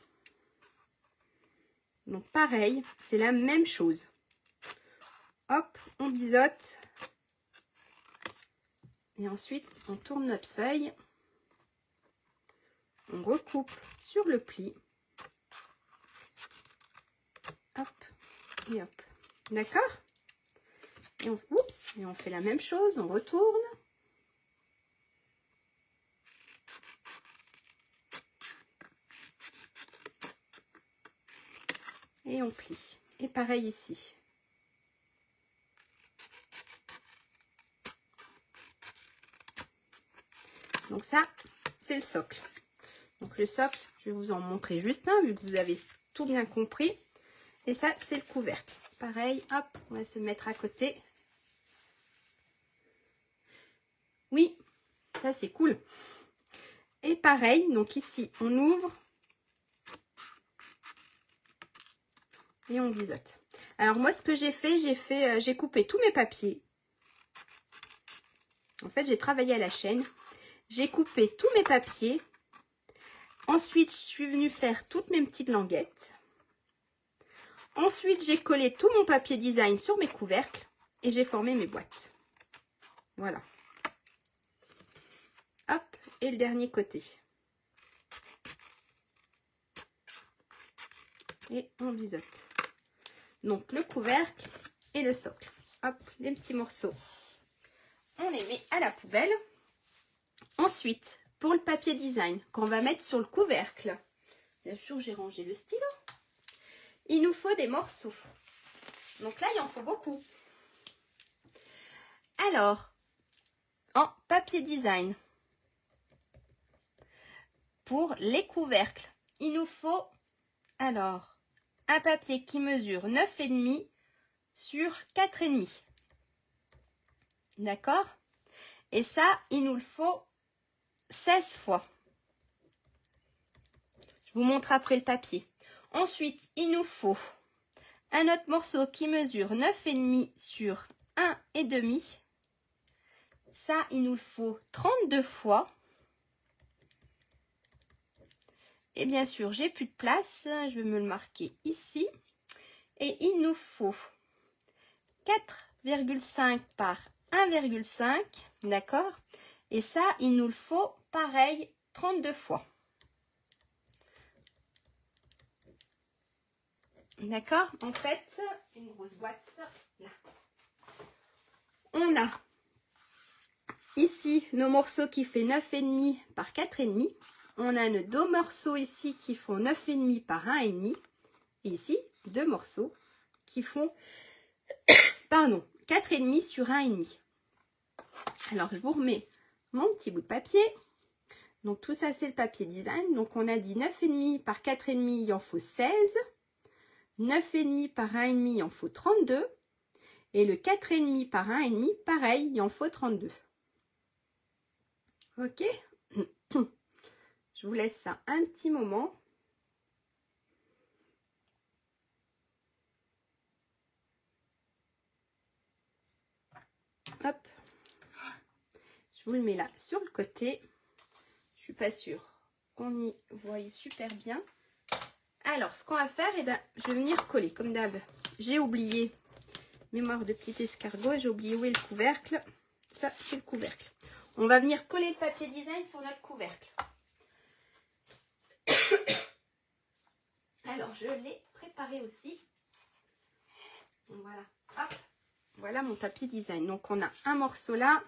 Donc pareil, c'est la même chose. Hop, on biseaute. Et ensuite, on tourne notre feuille. On recoupe sur le pli. Hop et hop. D'accord? Et on fait la même chose, on retourne. Et on plie. Et pareil ici. Donc ça, c'est le socle. Donc le socle, je vais vous en montrer juste un, vu que vous avez tout bien compris. Et ça, c'est le couvercle. Pareil, hop, on va se mettre à côté. Oui, ça c'est cool. Et pareil, donc ici, on ouvre. Et on biseaute. Alors moi, ce que j'ai fait, j'ai coupé tous mes papiers. En fait, j'ai travaillé à la chaîne. J'ai coupé tous mes papiers. Ensuite, je suis venue faire toutes mes petites languettes. Ensuite, j'ai collé tout mon papier design sur mes couvercles et j'ai formé mes boîtes. Voilà. Hop, et le dernier côté. Et on biseaute. Donc, le couvercle et le socle. Hop, les petits morceaux. On les met à la poubelle. Ensuite, pour le papier design qu'on va mettre sur le couvercle, bien sûr, j'ai rangé le stylo. Il nous faut des morceaux. Donc là, il en faut beaucoup. Alors, en papier design, pour les couvercles, il nous faut alors un papier qui mesure 9,5 sur 4,5. D'accord? Et ça, il nous le faut 16 fois. Je vous montre après le papier. Ensuite, il nous faut un autre morceau qui mesure 9,5 sur 1,5. Ça, il nous le faut 32 fois. Et bien sûr, j'ai plus de place. Je vais me le marquer ici. Et il nous faut 4,5 par 1,5. D'accord? Et ça, il nous le faut pareil 32 fois. D'accord? En fait, une grosse boîte. Là. On a ici nos morceaux qui fait 9,5 par 4,5. On a nos deux morceaux ici qui font 9,5 par 1,5. Et ici, deux morceaux qui font pardon, 4,5 sur 1,5. Alors, je vous remets mon petit bout de papier. Donc, tout ça, c'est le papier design. Donc, on a dit 9,5 par 4,5, il en faut 16. 9,5 par 1,5, il en faut 32. Et le 4,5 par 1,5, pareil, il en faut 32. Ok? Je vous laisse ça un petit moment. Hop. Je vous le mets là sur le côté. Je suis pas sûre qu'on y voit super bien. Alors, ce qu'on va faire, eh ben, je vais venir coller comme d'hab. J'ai oublié, mémoire de petit escargot, j'ai oublié où est le couvercle. Ça, c'est le couvercle. On va venir coller le papier design sur notre couvercle. Alors, je l'ai préparé aussi. Voilà. Hop. Voilà mon papier design. Donc, on a un morceau là.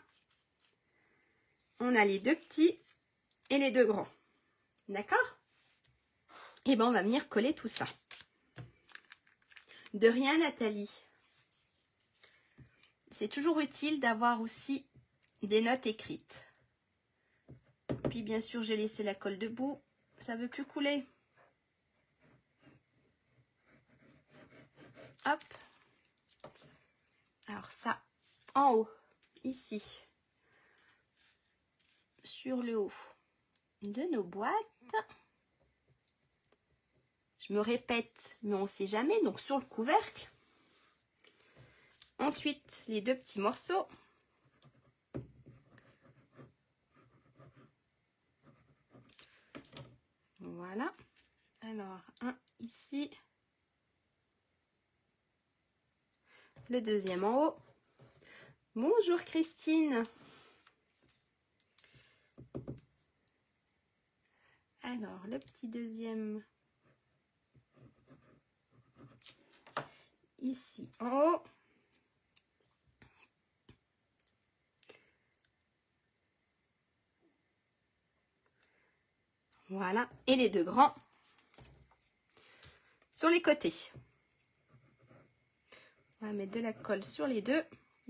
On a les deux petits et les deux grands. D'accord? Et ben, on va venir coller tout ça. De rien, Nathalie. C'est toujours utile d'avoir aussi des notes écrites. Puis, bien sûr, j'ai laissé la colle debout. Ça ne veut plus couler. Hop. Alors ça, en haut, ici, sur le haut de nos boîtes. Je me répète, mais on ne sait jamais, donc sur le couvercle. Ensuite, les deux petits morceaux. Voilà. Alors, un ici. Le deuxième en haut. Bonjour Christine. Alors, le petit deuxième ici en haut. Voilà. Et les deux grands sur les côtés. On va mettre de la colle sur les deux.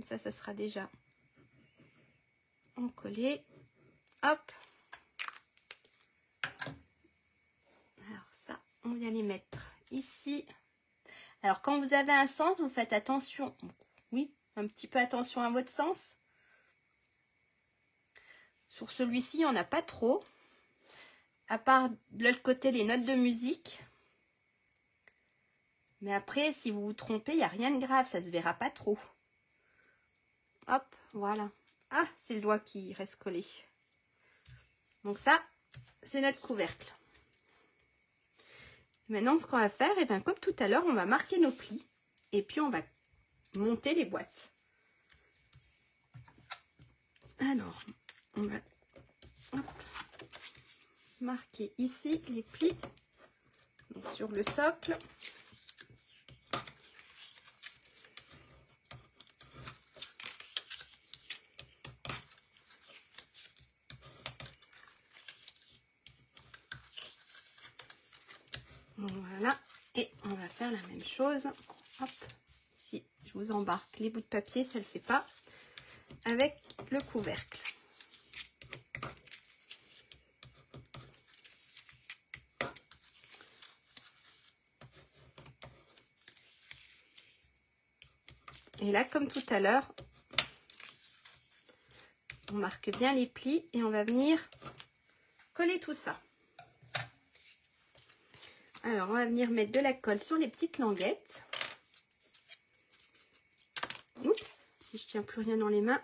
Ça sera déjà encollé. Hop. Alors ça, on vient les mettre ici. Alors quand vous avez un sens, vous faites attention. Oui, un petit peu attention à votre sens. Sur celui-ci, il n'y en a pas trop. À part de l'autre côté, les notes de musique. Mais après, si vous vous trompez, il n'y a rien de grave, ça ne se verra pas trop. Hop, voilà. Ah, c'est le doigt qui reste collé. Donc ça, c'est notre couvercle. Maintenant, ce qu'on va faire, et bien, comme tout à l'heure, on va marquer nos plis. Et puis, on va monter les boîtes. Alors, on va marquer ici les plis. Donc, sur le socle. Voilà, et on va faire la même chose. Hop, si je vous embarque les bouts de papier, ça ne le fait pas avec le couvercle. Et là, comme tout à l'heure, On marque bien les plis et on va venir coller tout ça. Alors, on va venir mettre de la colle sur les petites languettes. Oups, si je tiens plus rien dans les mains.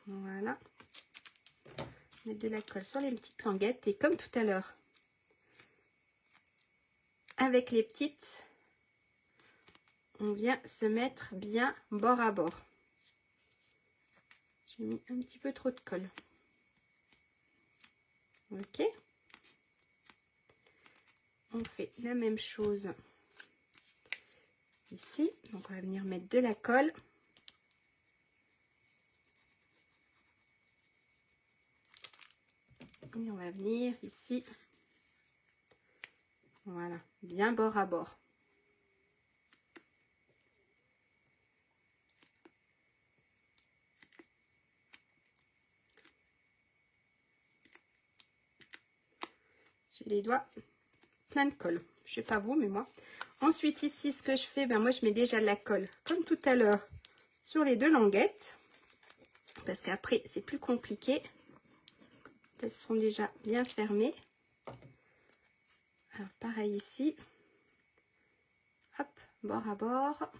Voilà. Mettre de la colle sur les petites languettes et comme tout à l'heure, avec les petites, on vient se mettre bien bord à bord. J'ai mis un petit peu trop de colle. Ok. On fait la même chose ici. Donc on va venir mettre de la colle. Et on va venir ici. Voilà, bien bord à bord. J'ai les doigts plein de colle. Je sais pas vous, mais moi. Ensuite, ici, ce que je fais, ben moi, je mets déjà de la colle, comme tout à l'heure, sur les deux languettes. Parce qu'après, c'est plus compliqué. Elles sont déjà bien fermées. Alors, pareil ici. Hop, bord à bord.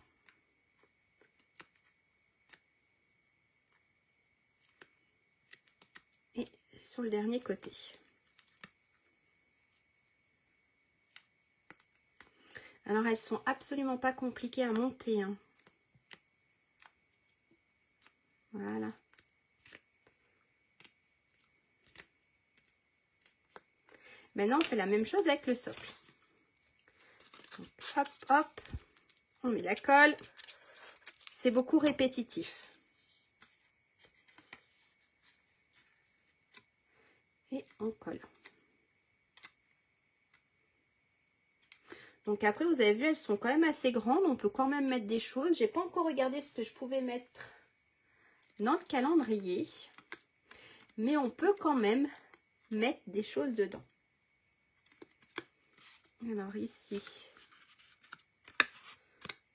Et sur le dernier côté. Alors, elles sont absolument pas compliquées à monter, hein. Voilà. Maintenant, on fait la même chose avec le socle. Donc, hop, hop. On met la colle. C'est beaucoup répétitif. Et on colle. Donc après, vous avez vu, elles sont quand même assez grandes. On peut quand même mettre des choses. J'ai pas encore regardé ce que je pouvais mettre dans le calendrier. Mais on peut quand même mettre des choses dedans. Alors ici,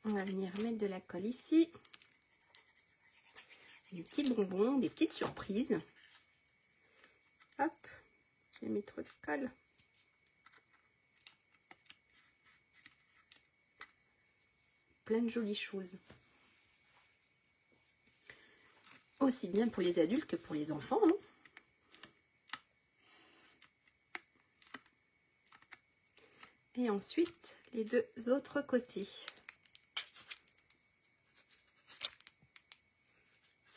on va venir mettre de la colle ici. Des petits bonbons, des petites surprises. Hop, j'ai mis trop de colle. Plein de jolies choses. Aussi bien pour les adultes que pour les enfants, hein. Et ensuite, les deux autres côtés.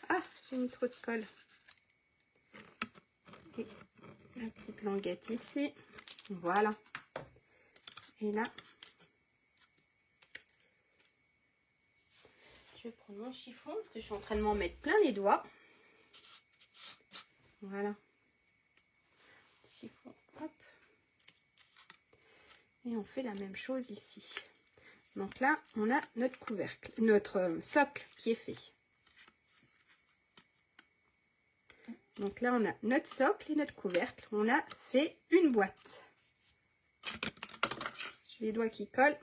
Ah, j'ai mis trop de colle. Et la petite languette ici. Voilà. Et là, je vais prendre mon chiffon parce que je suis en train de m'en mettre plein les doigts. Voilà. Chiffon, hop. Et on fait la même chose ici. Donc là, on a notre couvercle, notre socle qui est fait. Donc là, on a notre socle et notre couvercle. On a fait une boîte. J'ai les doigts qui collent.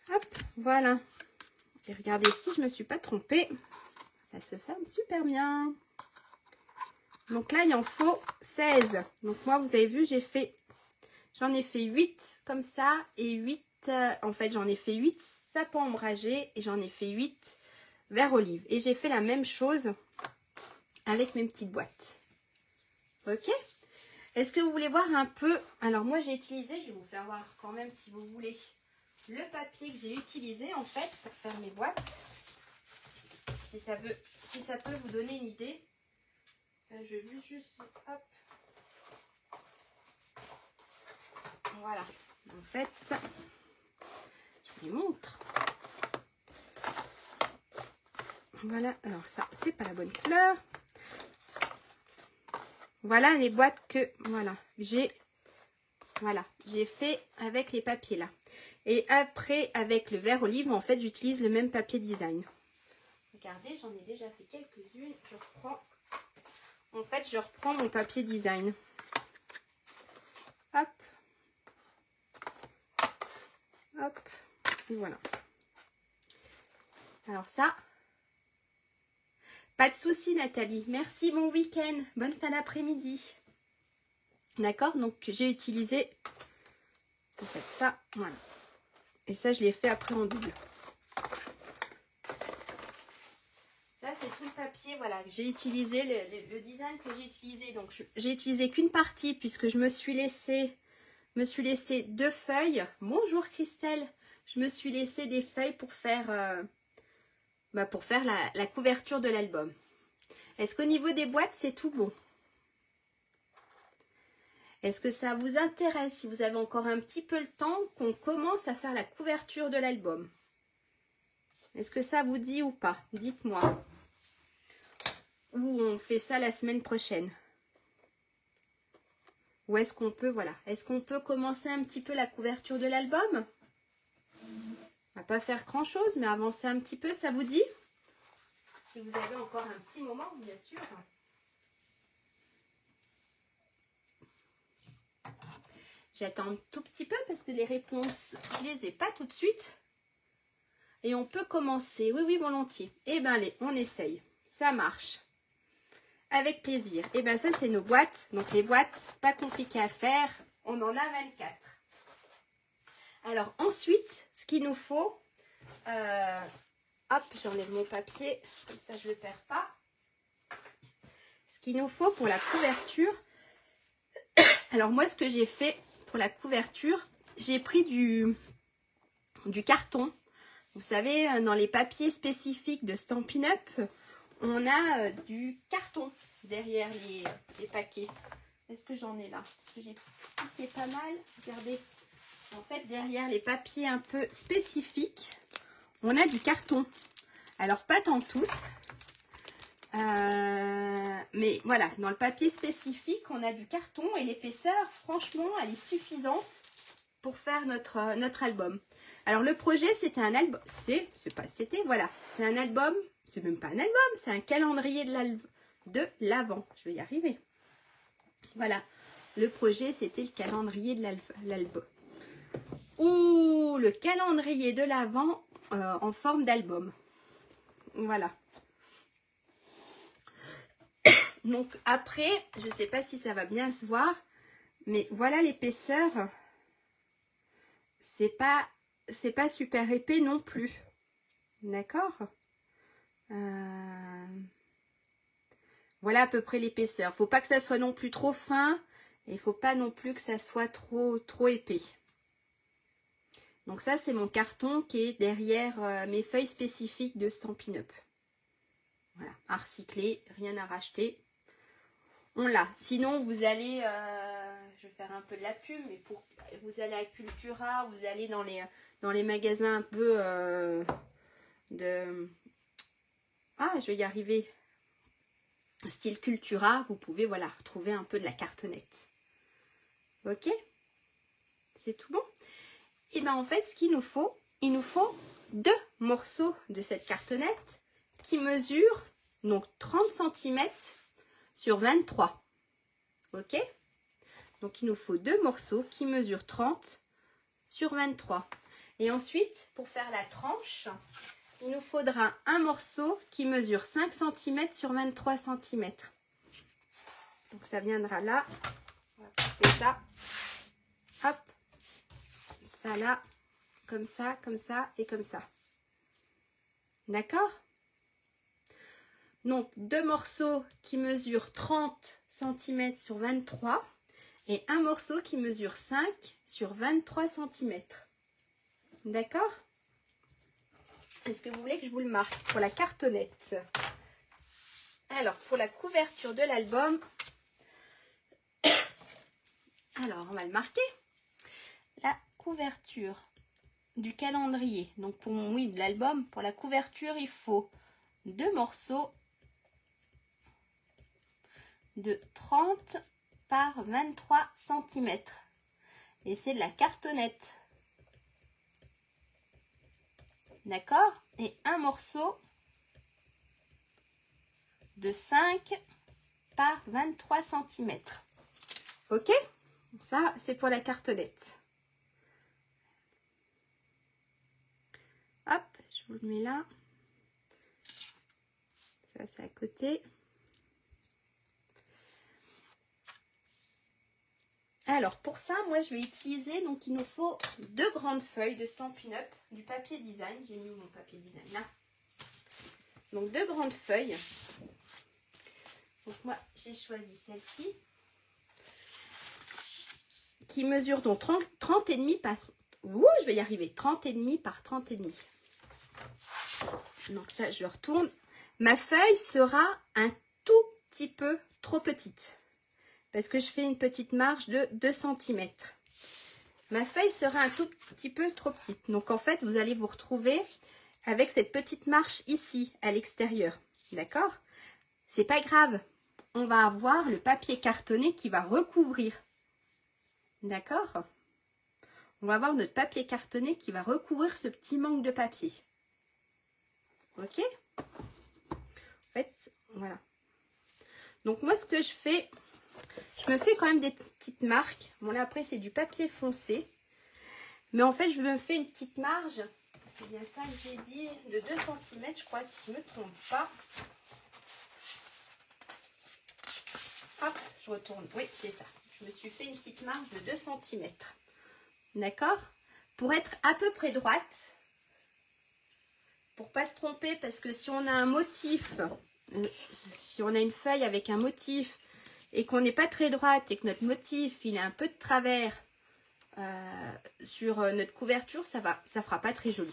Hop, voilà. Et regardez, si je ne me suis pas trompée, ça se ferme super bien. Donc là, il en faut 16. Donc moi, vous avez vu, j'en ai fait 8 comme ça et 8, en fait, j'en ai fait 8 sapins ombragés et j'en ai fait 8 verres olive. Et j'ai fait la même chose avec mes petites boîtes. Ok? Est-ce que vous voulez voir un peu? Alors moi, j'ai utilisé, je vais vous faire voir quand même si vous voulez, le papier que j'ai utilisé en fait pour faire mes boîtes. Si ça peut vous donner une idée. Je vais juste, hop. Voilà. En fait, je vous montre. Voilà. Alors ça, c'est pas la bonne couleur. Voilà les boîtes que, voilà, j'ai fait avec les papiers là. Et après, avec le verre olive, en fait, j'utilise le même papier design. Regardez, j'en ai déjà fait quelques-unes. Je reprends mon papier design. Hop. Hop. Et voilà. Alors ça, pas de souci Nathalie. Merci, bon week-end. Bonne fin d'après-midi. D'accord, donc j'ai utilisé en fait ça, voilà. Et ça, je l'ai fait après en double. Ça, c'est tout le papier, voilà, que j'ai utilisé, le design que j'ai utilisé. Donc, j'ai utilisé qu'une partie puisque je me suis laissé 2 feuilles. Bonjour Christelle. Je me suis laissé des feuilles pour faire, la couverture de l'album. Est-ce qu'au niveau des boîtes, c'est tout bon? Est-ce que ça vous intéresse, si vous avez encore un petit peu le temps, qu'on commence à faire la couverture de l'album? Est-ce que ça vous dit ou pas? Dites-moi. Ou on fait ça la semaine prochaine? Ou est-ce qu'on peut, voilà, est-ce qu'on peut commencer un petit peu la couverture de l'album? On va pas faire grand-chose, mais avancer un petit peu, ça vous dit? Si vous avez encore un petit moment, bien sûr. J'attends un tout petit peu parce que les réponses, je les ai pas tout de suite. Et on peut commencer. Oui, oui, volontiers. Eh bien, allez, on essaye. Ça marche. Avec plaisir. Eh bien, ça, c'est nos boîtes. Donc, les boîtes, pas compliquées à faire. On en a 24. Alors, ensuite, ce qu'il nous faut... hop, j'enlève mon papier. Comme ça, je ne le perds pas. Ce qu'il nous faut pour la couverture... Alors, moi, ce que j'ai fait pour la couverture, j'ai pris du carton. Vous savez, dans les papiers spécifiques de Stampin' Up, on a du carton derrière les paquets. Est-ce que j'en ai là? Parce que j'ai piqué pas mal. Regardez. En fait, derrière les papiers un peu spécifiques, on a du carton. Alors, pas tant tous. Mais voilà, dans le papier spécifique, on a du carton. Et l'épaisseur, franchement, elle est suffisante pour faire notre album. Alors, le projet, c'était un album. Voilà. C'est un album. C'est même pas un album. C'est un calendrier de l'Avent. Je vais y arriver. Voilà. Le projet, c'était le calendrier de l'album. Ou le calendrier de l'Avent en forme d'album. Voilà. Donc, après, je ne sais pas si ça va bien se voir. Mais voilà l'épaisseur. C'est pas super épais non plus. D'accord? Voilà à peu près l'épaisseur. Faut pas que ça soit non plus trop fin. Et il faut pas non plus que ça soit trop épais. Donc ça, c'est mon carton qui est derrière mes feuilles spécifiques de Stampin' Up. Voilà, à recycler, rien à racheter. On l'a. Sinon, vous allez... je vais faire un peu de la pub, mais vous allez à Cultura, vous allez dans les magasins un peu de... Ah, je vais y arriver. Style Cultura, vous pouvez, voilà, retrouver un peu de la cartonnette. Ok? C'est tout bon? Et bien, en fait, ce qu'il nous faut, il nous faut 2 morceaux de cette cartonnette qui mesurent donc 30 cm sur 23. Ok? Donc, il nous faut 2 morceaux qui mesurent 30 sur 23. Et ensuite, pour faire la tranche, il nous faudra un morceau qui mesure 5 cm sur 23 cm. Donc, ça viendra là. On va passer ça. Hop. Ça là. Comme ça et comme ça. D'accord? Donc, 2 morceaux qui mesurent 30 cm sur 23 et un morceau qui mesure 5 sur 23 cm. D'accord? Est-ce que vous voulez que je vous le marque pour la cartonnette? Alors, pour la couverture de l'album, alors on va le marquer. La couverture du calendrier, donc de l'album, pour la couverture, il faut 2 morceaux de 30 par 23 cm. Et c'est de la cartonnette. D'accord? Et un morceau de 5 par 23 cm. Ok? Ça, c'est pour la cartonnette. Hop, je vous le mets là. Ça, c'est à côté. Alors, pour ça, moi, je vais utiliser, donc il nous faut 2 grandes feuilles de Stampin' Up, du papier design. J'ai mis où mon papier design? Là. Donc, 2 grandes feuilles. Donc, moi, j'ai choisi celle-ci. Qui mesure donc 30,5 par... Ouh, je vais y arriver. 30,5 par 30,5. Donc, ça, je retourne. Ma feuille sera un tout petit peu trop petite. Parce que je fais une petite marge de 2 cm. Ma feuille sera un tout petit peu trop petite. Donc, en fait, vous allez vous retrouver avec cette petite marche ici, à l'extérieur. D'accord? C'est pas grave. On va avoir le papier cartonné qui va recouvrir. D'accord? On va avoir notre papier cartonné qui va recouvrir ce petit manque de papier. Ok? En fait, voilà. Donc, moi, ce que je fais... Je me fais quand même des petites marques. Bon, là, après, c'est du papier foncé. Mais en fait, je me fais une petite marge. C'est bien ça que j'ai dit. De 2 cm, je crois, si je ne me trompe pas. Hop, je retourne. Oui, c'est ça. Je me suis fait une petite marge de 2 cm. D'accord? Pour être à peu près droite. Pour ne pas se tromper, parce que si on a un motif, si on a une feuille avec un motif, et qu'on n'est pas très droite et que notre motif il est un peu de travers sur notre couverture, ça fera pas très joli.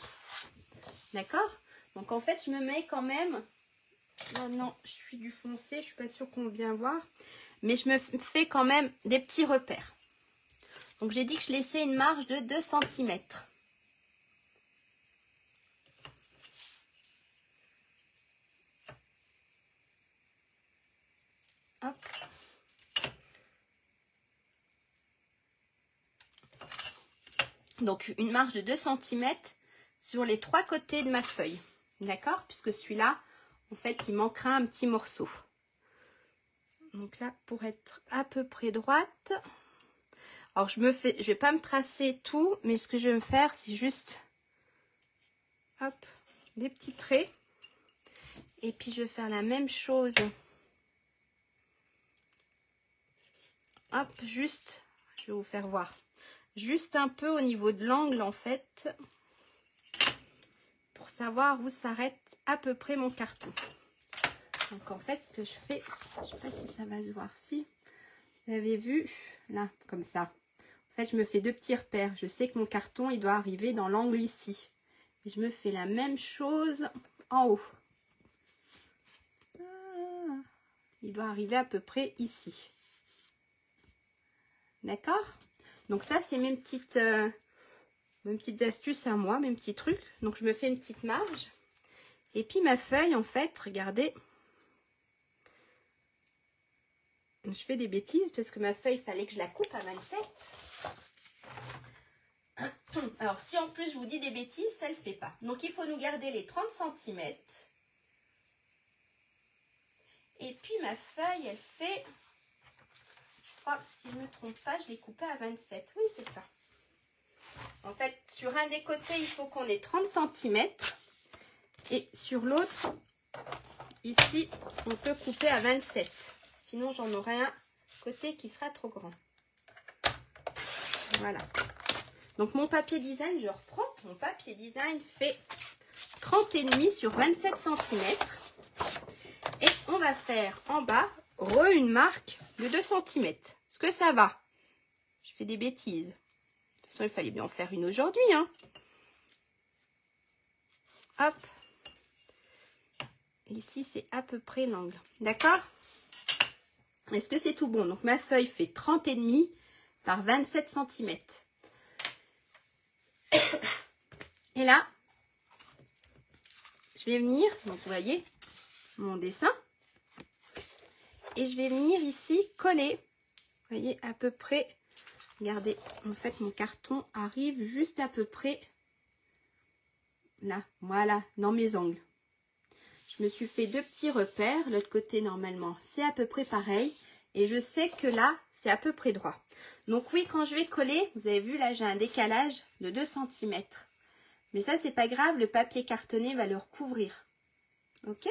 D'accord? Donc en fait je me mets quand même, oh non, je suis du foncé, je suis pas sûre qu'on vient voir, mais je me fais quand même des petits repères. Donc j'ai dit que je laissais une marge de 2 cm. Hop. Donc une marge de 2 cm sur les 3 côtés de ma feuille. D'accord? Puisque celui-là, en fait, il manquera un petit morceau. Donc là, pour être à peu près droite. Alors je vais pas me tracer tout, mais ce que je vais me faire, c'est juste hop, des petits traits. Et puis je vais faire la même chose. Hop, juste, je vais vous faire voir. Juste un peu au niveau de l'angle en fait, pour savoir où s'arrête à peu près mon carton. Donc en fait ce que je fais, je ne sais pas si ça va se voir, si vous avez vu, là comme ça. En fait je me fais 2 petits repères, je sais que mon carton il doit arriver dans l'angle ici. Et je me fais la même chose en haut. Il doit arriver à peu près ici. D'accord? Donc ça c'est mes petites astuces à moi, mes petits trucs. Donc je me fais une petite marge. Et puis ma feuille en fait, regardez. Je fais des bêtises parce que ma feuille, il fallait que je la coupe à 27. Alors si en plus je vous dis des bêtises, ça ne le fait pas. Donc il faut nous garder les 30 cm. Et puis ma feuille, elle fait... Je crois, si je ne me trompe pas, je l'ai coupée à 27. Oui, c'est ça. En fait, sur un des côtés, il faut qu'on ait 30 cm. Et sur l'autre, ici, on peut couper à 27. Sinon, j'en aurai un côté qui sera trop grand. Voilà. Donc, mon papier design, je reprends. Mon papier design fait 30,5 sur 27 cm. Et on va faire en bas, une marque de 2 cm. Est-ce que ça va? Je fais des bêtises. De toute façon, il fallait bien en faire une aujourd'hui. Hein. Hop. Et ici, c'est à peu près l'angle. D'accord? Est-ce que c'est tout bon? Donc, ma feuille fait 30,5 par 27 cm. Et là, je vais venir, donc vous voyez mon dessin. Et je vais venir ici coller. Vous voyez, à peu près. Regardez, en fait, mon carton arrive juste à peu près là. Voilà, dans mes angles. Je me suis fait 2 petits repères. L'autre côté, normalement, c'est à peu près pareil. Et je sais que là, c'est à peu près droit. Donc oui, quand je vais coller, vous avez vu, là, j'ai un décalage de 2 cm. Mais ça, c'est pas grave, le papier cartonné va le recouvrir. Ok?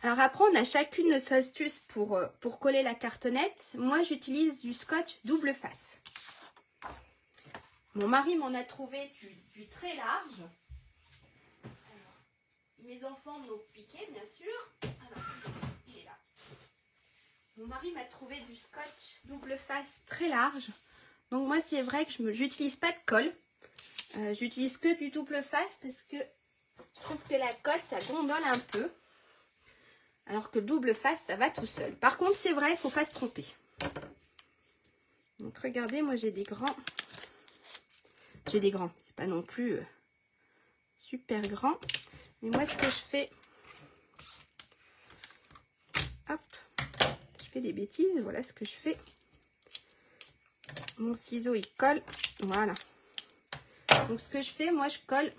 Alors après, on a chacune notre astuce pour coller la cartonnette. Moi, j'utilise du scotch double face. Mon mari m'en a trouvé du très large. Alors, mes enfants m'ont piqué, bien sûr. Alors, il est là. Mon mari m'a trouvé du scotch double face très large. Donc moi, c'est vrai que je n'utilise pas de colle. J'utilise que du double face parce que je trouve que la colle, ça gondole un peu. Alors que le double face, ça va tout seul. Par contre, c'est vrai, il ne faut pas se tromper. Donc, regardez, moi, j'ai des grands. J'ai des grands. C'est pas non plus super grand. Mais moi, ce que je fais... Hop. Je fais des bêtises. Voilà ce que je fais. Mon ciseau, il colle. Voilà. Donc, ce que je fais, moi, je colle.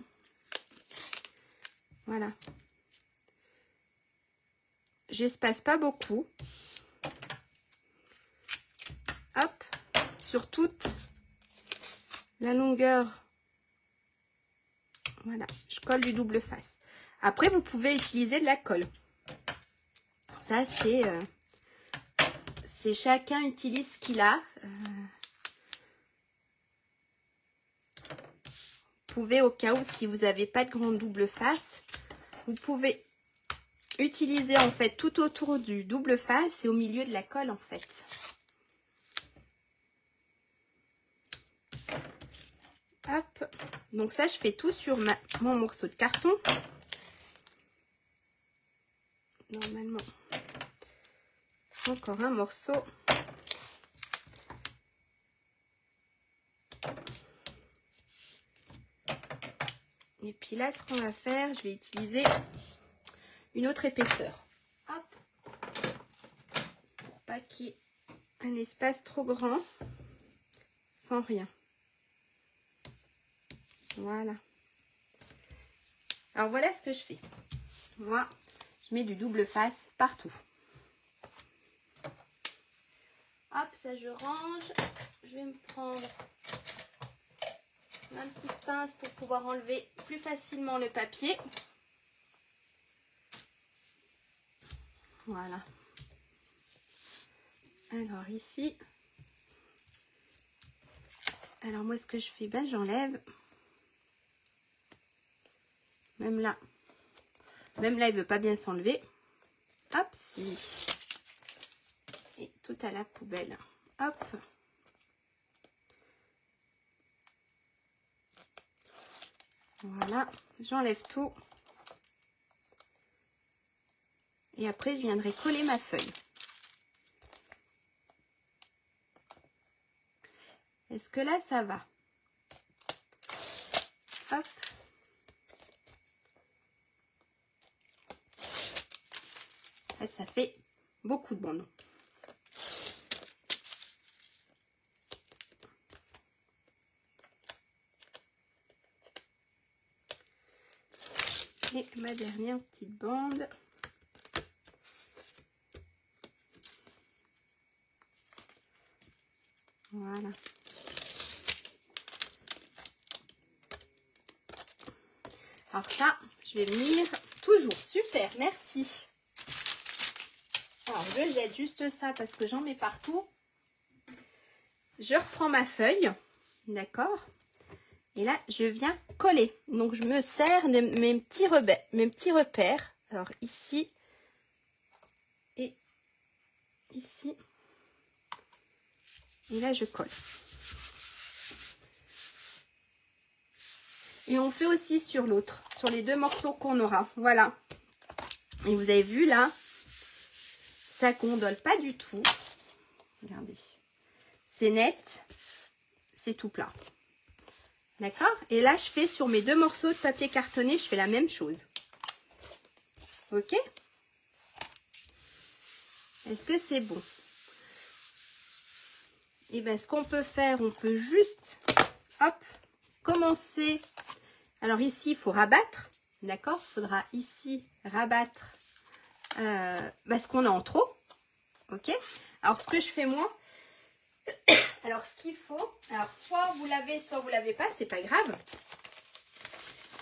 Voilà. J'espace pas beaucoup. Hop, sur toute la longueur. Voilà, je colle du double face. Après, vous pouvez utiliser de la colle. Ça, c'est chacun utilise ce qu'il a. Vous pouvez, au cas où, si vous n'avez pas de grande double face, vous pouvez utiliser en fait tout autour du double face et au milieu de la colle en fait. Hop, donc ça je fais tout sur mon morceau de carton. Normalement, encore un morceau. Et puis là, ce qu'on va faire, je vais utiliser une autre épaisseur. Hop, pour pas qu'il y ait un espace trop grand, sans rien. Voilà. Alors voilà ce que je fais. Moi, je mets du double face partout. Hop, ça je range. Je vais me prendre ma petite pince pour pouvoir enlever plus facilement le papier. Voilà. Alors ici. Alors moi ce que je fais, ben j'enlève. Même là, il veut pas bien s'enlever. Hop, si. Et tout à la poubelle. Hop. Voilà, j'enlève tout. Et après, je viendrai coller ma feuille. Est-ce que là, ça va? Hop. En fait, ça fait beaucoup de bandeaux. Et ma dernière petite bande. Voilà. Alors ça, je vais venir toujours. Super, merci. Alors, je jette juste ça parce que j'en mets partout. Je reprends ma feuille. D'accord? Et là, je viens coller. Donc, je me sers de mes petits repères. Alors, ici et ici. Et là, je colle. Et on fait aussi sur l'autre, sur les deux morceaux qu'on aura. Voilà. Et vous avez vu là, ça gondole pas du tout. Regardez. C'est net. C'est tout plat. D'accord? Et là, je fais sur mes deux morceaux de papier cartonné, je fais la même chose. Ok? Est-ce que c'est bon? Et bien, ce qu'on peut faire, on peut juste, hop, commencer. Alors ici, il faut rabattre. D'accord? Il faudra ici rabattre ce qu'on a en trop. Ok? Alors, ce que je fais moi, alors ce qu'il faut, alors soit vous l'avez, soit vous l'avez pas, c'est pas grave.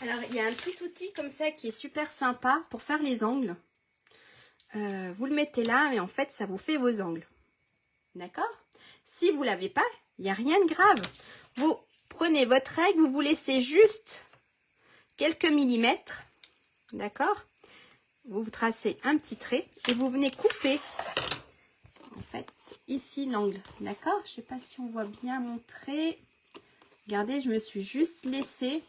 Alors, il y a un petit outil comme ça qui est super sympa pour faire les angles. vous le mettez là et en fait, ça vous fait vos ongles. D'accord? Si vous ne l'avez pas, il n'y a rien de grave. Vous prenez votre règle, vous vous laissez juste quelques millimètres. D'accord? Vous tracez un petit trait et vous venez couper en fait ici l'angle. D'accord? Je ne sais pas si on voit bien mon trait. Regardez, je me suis juste laissé.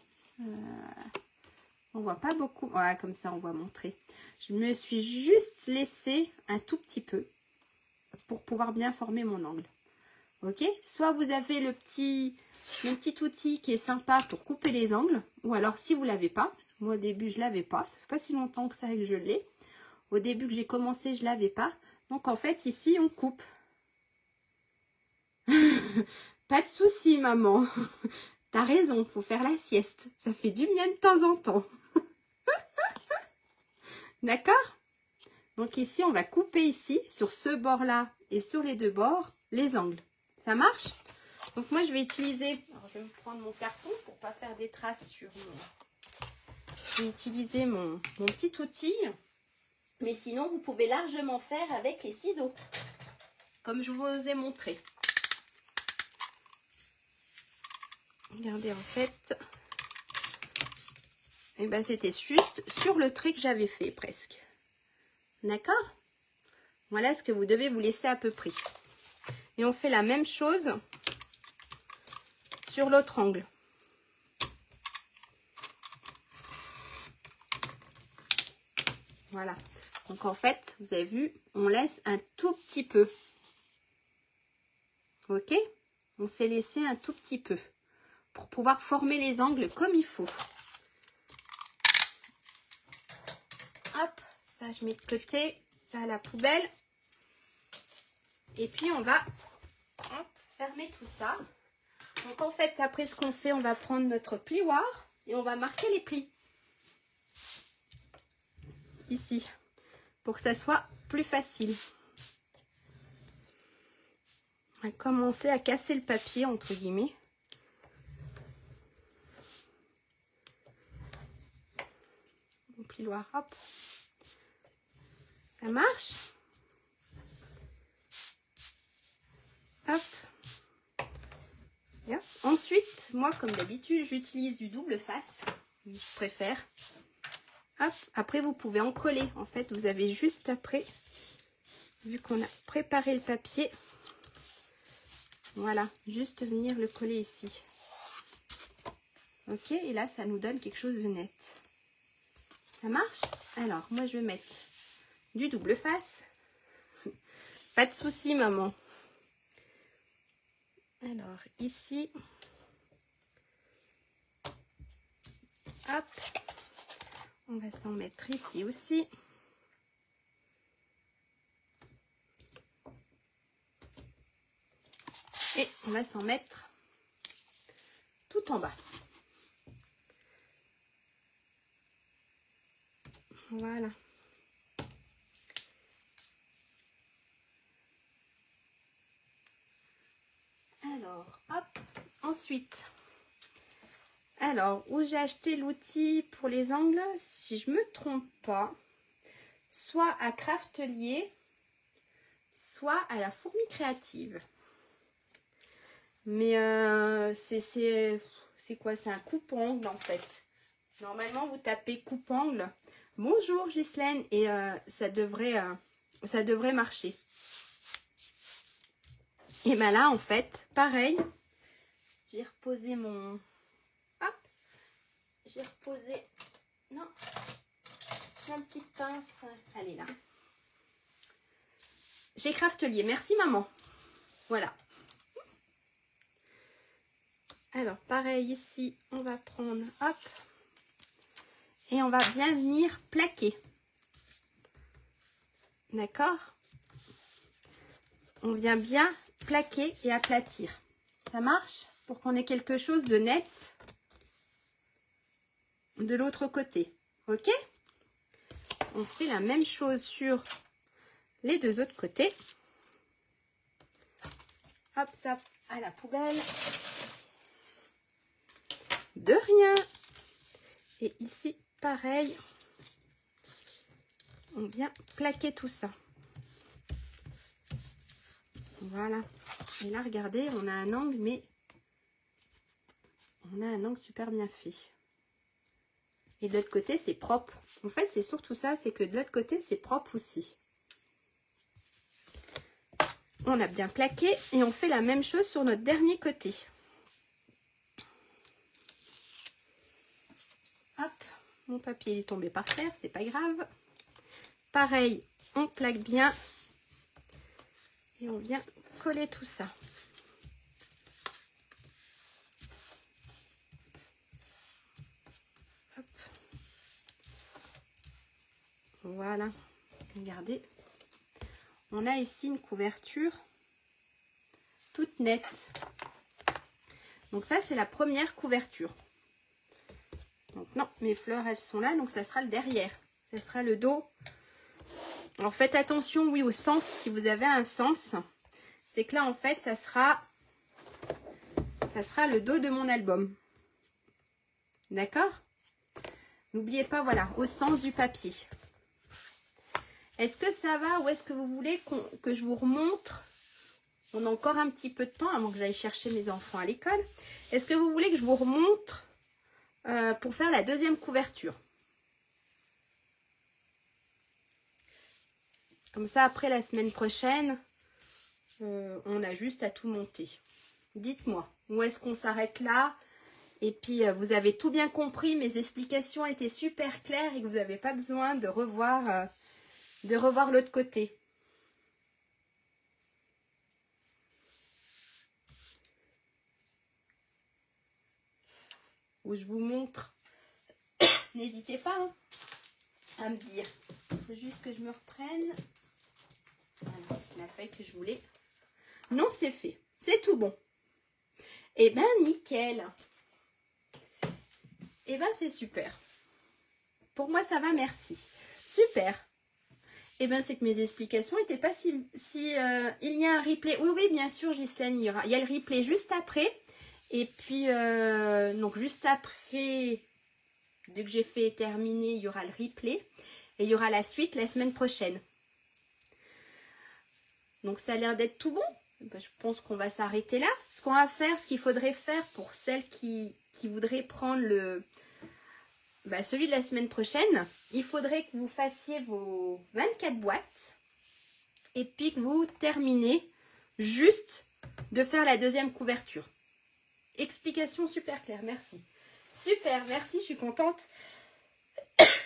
On voit pas beaucoup. Voilà, comme ça on voit mon trait. Je me suis juste laissé un tout petit peu pour pouvoir bien former mon angle. Ok? Soit vous avez le petit outil qui est sympa pour couper les angles, ou alors si vous ne l'avez pas, moi au début je l'avais pas, ça fait pas si longtemps que ça que je l'ai. Au début que j'ai commencé, je l'avais pas. Donc en fait ici on coupe. Pas de souci maman. T'as raison, faut faire la sieste. Ça fait du bien de temps en temps. D'accord? Donc ici, on va couper ici, sur ce bord-là et sur les deux bords, les angles. Ça marche? Donc moi, je vais utiliser... Alors, je vais me prendre mon carton pour pas faire des traces sur mon... Je vais utiliser mon petit outil. Mais sinon, vous pouvez largement faire avec les ciseaux. Comme je vous ai montré. Regardez, en fait... Et ben, c'était juste sur le trait que j'avais fait, presque. D'accord? Voilà ce que vous devez vous laisser à peu près. Et on fait la même chose sur l'autre angle. Voilà. Donc en fait, vous avez vu, on laisse un tout petit peu. Ok? On s'est laissé un tout petit peu pour pouvoir former les angles comme il faut. Hop, ça je mets de côté, ça à la poubelle. Et puis on va fermer tout ça. Donc en fait, après ce qu'on fait, on va prendre notre plioir et on va marquer les plis. Ici, pour que ça soit plus facile. On va commencer à casser le papier, entre guillemets. Mon plioir, hop. Ça marche. Hop. Bien. Ensuite, moi, comme d'habitude, j'utilise du double face. Je préfère. Hop. Après, vous pouvez en coller. En fait, vous avez juste après, vu qu'on a préparé le papier, voilà, juste venir le coller ici. Ok, et là, ça nous donne quelque chose de net. Ça marche? Alors, moi, je vais mettre du double face. Pas de souci, maman. Alors, ici. Hop. On va s'en mettre ici aussi. Et on va s'en mettre tout en bas. Voilà. Alors, hop. Ensuite, alors, où j'ai acheté l'outil pour les angles, si je me trompe pas, soit à Craftelier, soit à la Fourmi Créative. Mais c'est quoi? C'est un coupe-ongle en fait. Normalement, vous tapez coupe-ongle. Bonjour Ghislaine, et ça devrait marcher. Et bien là, en fait, pareil, j'ai reposé mon... Hop, j'ai reposé... Non, ma petite pince, elle est là. J'ai Craftelier, merci maman. Voilà. Alors, pareil ici, on va prendre, hop, et on va bien venir plaquer. D'accord? On vient bien plaquer et aplatir. Ça marche? Pour qu'on ait quelque chose de net de l'autre côté. Ok? On fait la même chose sur les deux autres côtés. Hop, ça à la poubelle. De rien. Et ici, pareil. on vient plaquer tout ça. Voilà. Et là, regardez, on a un angle, mais on a un angle super bien fait. Et de l'autre côté, c'est propre. En fait, c'est surtout ça, c'est que de l'autre côté, c'est propre aussi. On a bien plaqué et on fait la même chose sur notre dernier côté. Hop, mon papier est tombé par terre, c'est pas grave. Pareil, on plaque bien et on vient coller tout ça. Hop. Voilà, regardez. On a ici une couverture toute nette. Donc ça, c'est la première couverture. Donc non, mes fleurs, elles sont là, donc ça sera le derrière. Ça sera le dos. Alors faites attention, oui, au sens, si vous avez un sens. C'est que là, en fait, ça sera le dos de mon album. D'accord? N'oubliez pas, voilà, au sens du papier. Est-ce que ça va ou est-ce que vous voulez que je vous remontre? On a encore un petit peu de temps avant que j'aille chercher mes enfants à l'école. Est-ce que vous voulez que je vous remontre pour faire la deuxième couverture? Comme ça, après la semaine prochaine, on a juste à tout monter. Dites-moi, où est-ce qu'on s'arrête là? Et puis, vous avez tout bien compris, mes explications étaient super claires et que vous n'avez pas besoin de revoir l'autre côté. Où je vous montre. N'hésitez pas hein, à me dire. C'est juste que je me reprenne. Voilà, la feuille que je voulais. Non, c'est fait. C'est tout bon. Eh ben, nickel. Eh ben, c'est super. Pour moi, ça va, merci. Super. Eh bien, c'est que mes explications n'étaient pas si il y a un replay. Oui, oui, bien sûr, Ghislaine, il y a le replay juste après. Et puis, donc, juste après, dès que j'ai fait terminer, il y aura le replay. Et il y aura la suite la semaine prochaine. Donc, ça a l'air d'être tout bon. Ben, je pense qu'on va s'arrêter là. Ce qu'on va faire, ce qu'il faudrait faire pour celles qui voudraient prendre celui de la semaine prochaine, il faudrait que vous fassiez vos 24 boîtes et puis que vous terminez juste de faire la deuxième couverture. Explication super claire, merci. Super, merci, je suis contente.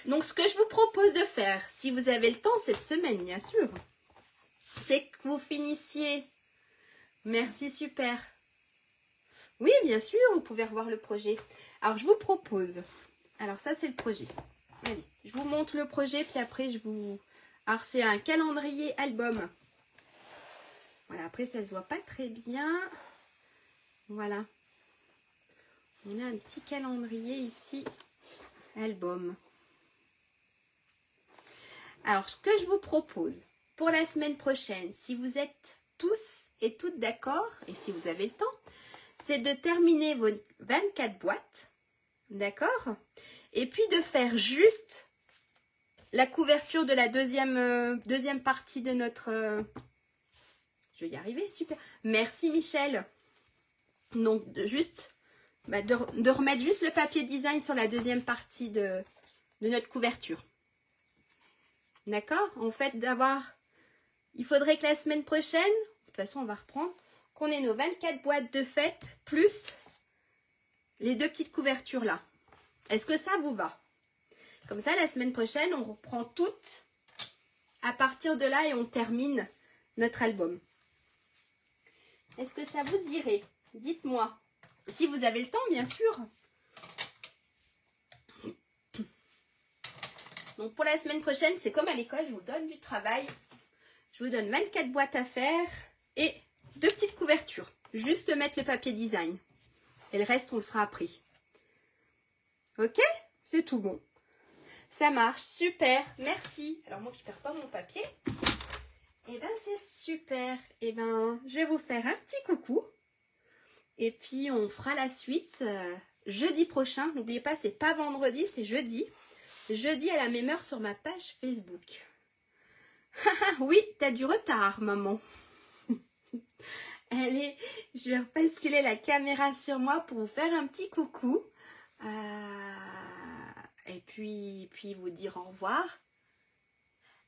Donc, ce que je vous propose de faire, si vous avez le temps cette semaine, bien sûr, c'est que vous finissiez. Merci, super. Oui, bien sûr, vous pouvez revoir le projet. Alors, je vous propose... Alors ça, c'est le projet. Allez, je vous montre le projet, puis après, je vous... Alors, c'est un calendrier album. Voilà, après, ça se voit pas très bien. Voilà. On a un petit calendrier ici, album. Alors, ce que je vous propose pour la semaine prochaine, si vous êtes tous et toutes d'accord, et si vous avez le temps, c'est de terminer vos 24 boîtes. D'accord? Et puis de faire juste la couverture de la deuxième partie de notre... Je vais y arriver, super. Merci Michel. Donc juste de remettre juste le papier design sur la deuxième partie de notre couverture. D'accord? En fait, il faudrait que la semaine prochaine, de toute façon on va reprendre, qu'on ait nos 24 boîtes de fête plus les deux petites couvertures là. Est-ce que ça vous va? Comme ça, la semaine prochaine, on reprend toutes à partir de là et on termine notre album. Est-ce que ça vous irait? Dites-moi. Si vous avez le temps, bien sûr. Donc, pour la semaine prochaine, c'est comme à l'école, je vous donne du travail. Je vous donne 24 boîtes à faire et deux petites couvertures. Juste mettre le papier design. Et le reste, on le fera après. Ok? C'est tout bon. Ça marche, super, merci. Alors moi, je ne perds pas mon papier. Et ben c'est super. Et ben, je vais vous faire un petit coucou. Et puis, on fera la suite jeudi prochain. N'oubliez pas, c'est pas vendredi, c'est jeudi. Jeudi à la même heure sur ma page Facebook. Oui, t'as du retard, maman. Allez, je vais basculer la caméra sur moi pour vous faire un petit coucou. Et puis vous dire au revoir.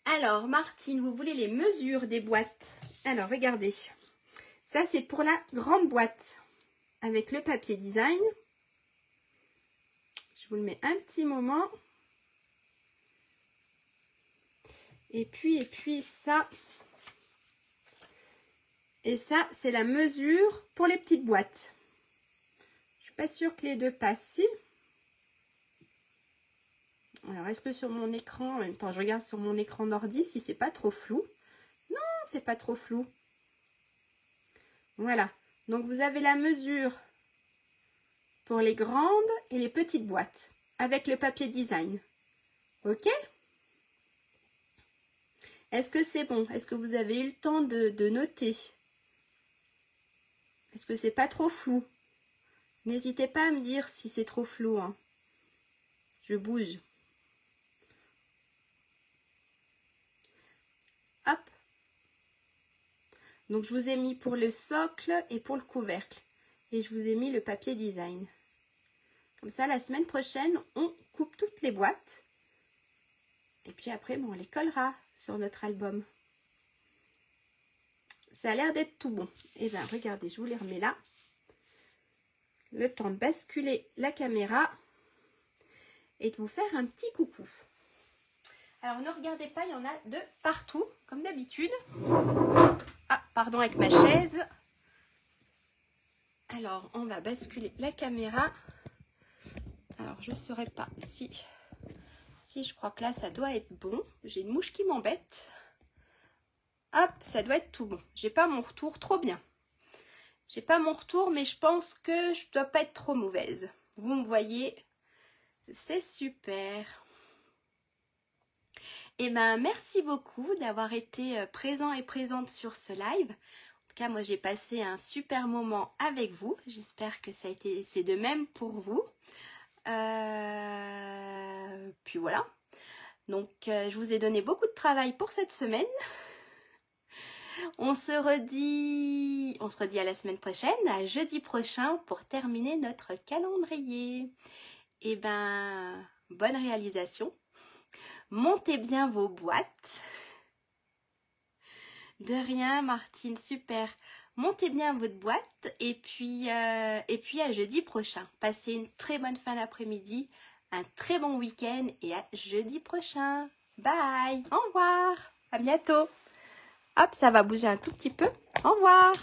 Alors, Martine, vous voulez les mesures des boîtes? Alors, regardez. Ça, c'est pour la grande boîte. Avec le papier design. Je vous le mets un petit moment. Et puis ça. Et ça, c'est la mesure pour les petites boîtes. Je suis pas sûre que les deux passent. Si. Alors, est-ce que sur mon écran, en même temps, je regarde sur mon écran d'ordi si c'est pas trop flou. Non, c'est pas trop flou. Voilà. Donc, vous avez la mesure pour les grandes et les petites boîtes avec le papier design. Ok? Est-ce que c'est bon? Est-ce que vous avez eu le temps de noter? Est-ce que c'est pas trop flou? N'hésitez pas à me dire si c'est trop flou. Hein. Je bouge. Hop. Donc, je vous ai mis pour le socle et pour le couvercle. Et je vous ai mis le papier design. Comme ça, la semaine prochaine, on coupe toutes les boîtes. Et puis après, bon, on les collera sur notre album. Ça a l'air d'être tout bon. Et bien, regardez, je vous les remets là. Le temps de basculer la caméra et de vous faire un petit coucou. Alors, ne regardez pas, il y en a de partout, comme d'habitude. Ah, pardon, avec ma chaise. Alors, on va basculer la caméra. Alors, je ne saurais pas si je crois que là, ça doit être bon. J'ai une mouche qui m'embête. Hop, ça doit être tout bon. J'ai pas mon retour, trop bien. J'ai pas mon retour, mais je pense que je dois pas être trop mauvaise. Vous me voyez, c'est super. Et ben, merci beaucoup d'avoir été présent et présente sur ce live. En tout cas, moi, j'ai passé un super moment avec vous. J'espère que c'est de même pour vous. Puis voilà. Donc, je vous ai donné beaucoup de travail pour cette semaine. On se redit à la semaine prochaine, à jeudi prochain, pour terminer notre calendrier. Et ben, bonne réalisation. Montez bien vos boîtes. De rien, Martine, super. Montez bien votre boîte et puis à jeudi prochain. Passez une très bonne fin d'après-midi, un très bon week-end et à jeudi prochain. Bye, au revoir, à bientôt. Hop, ça va bouger un tout petit peu. Au revoir.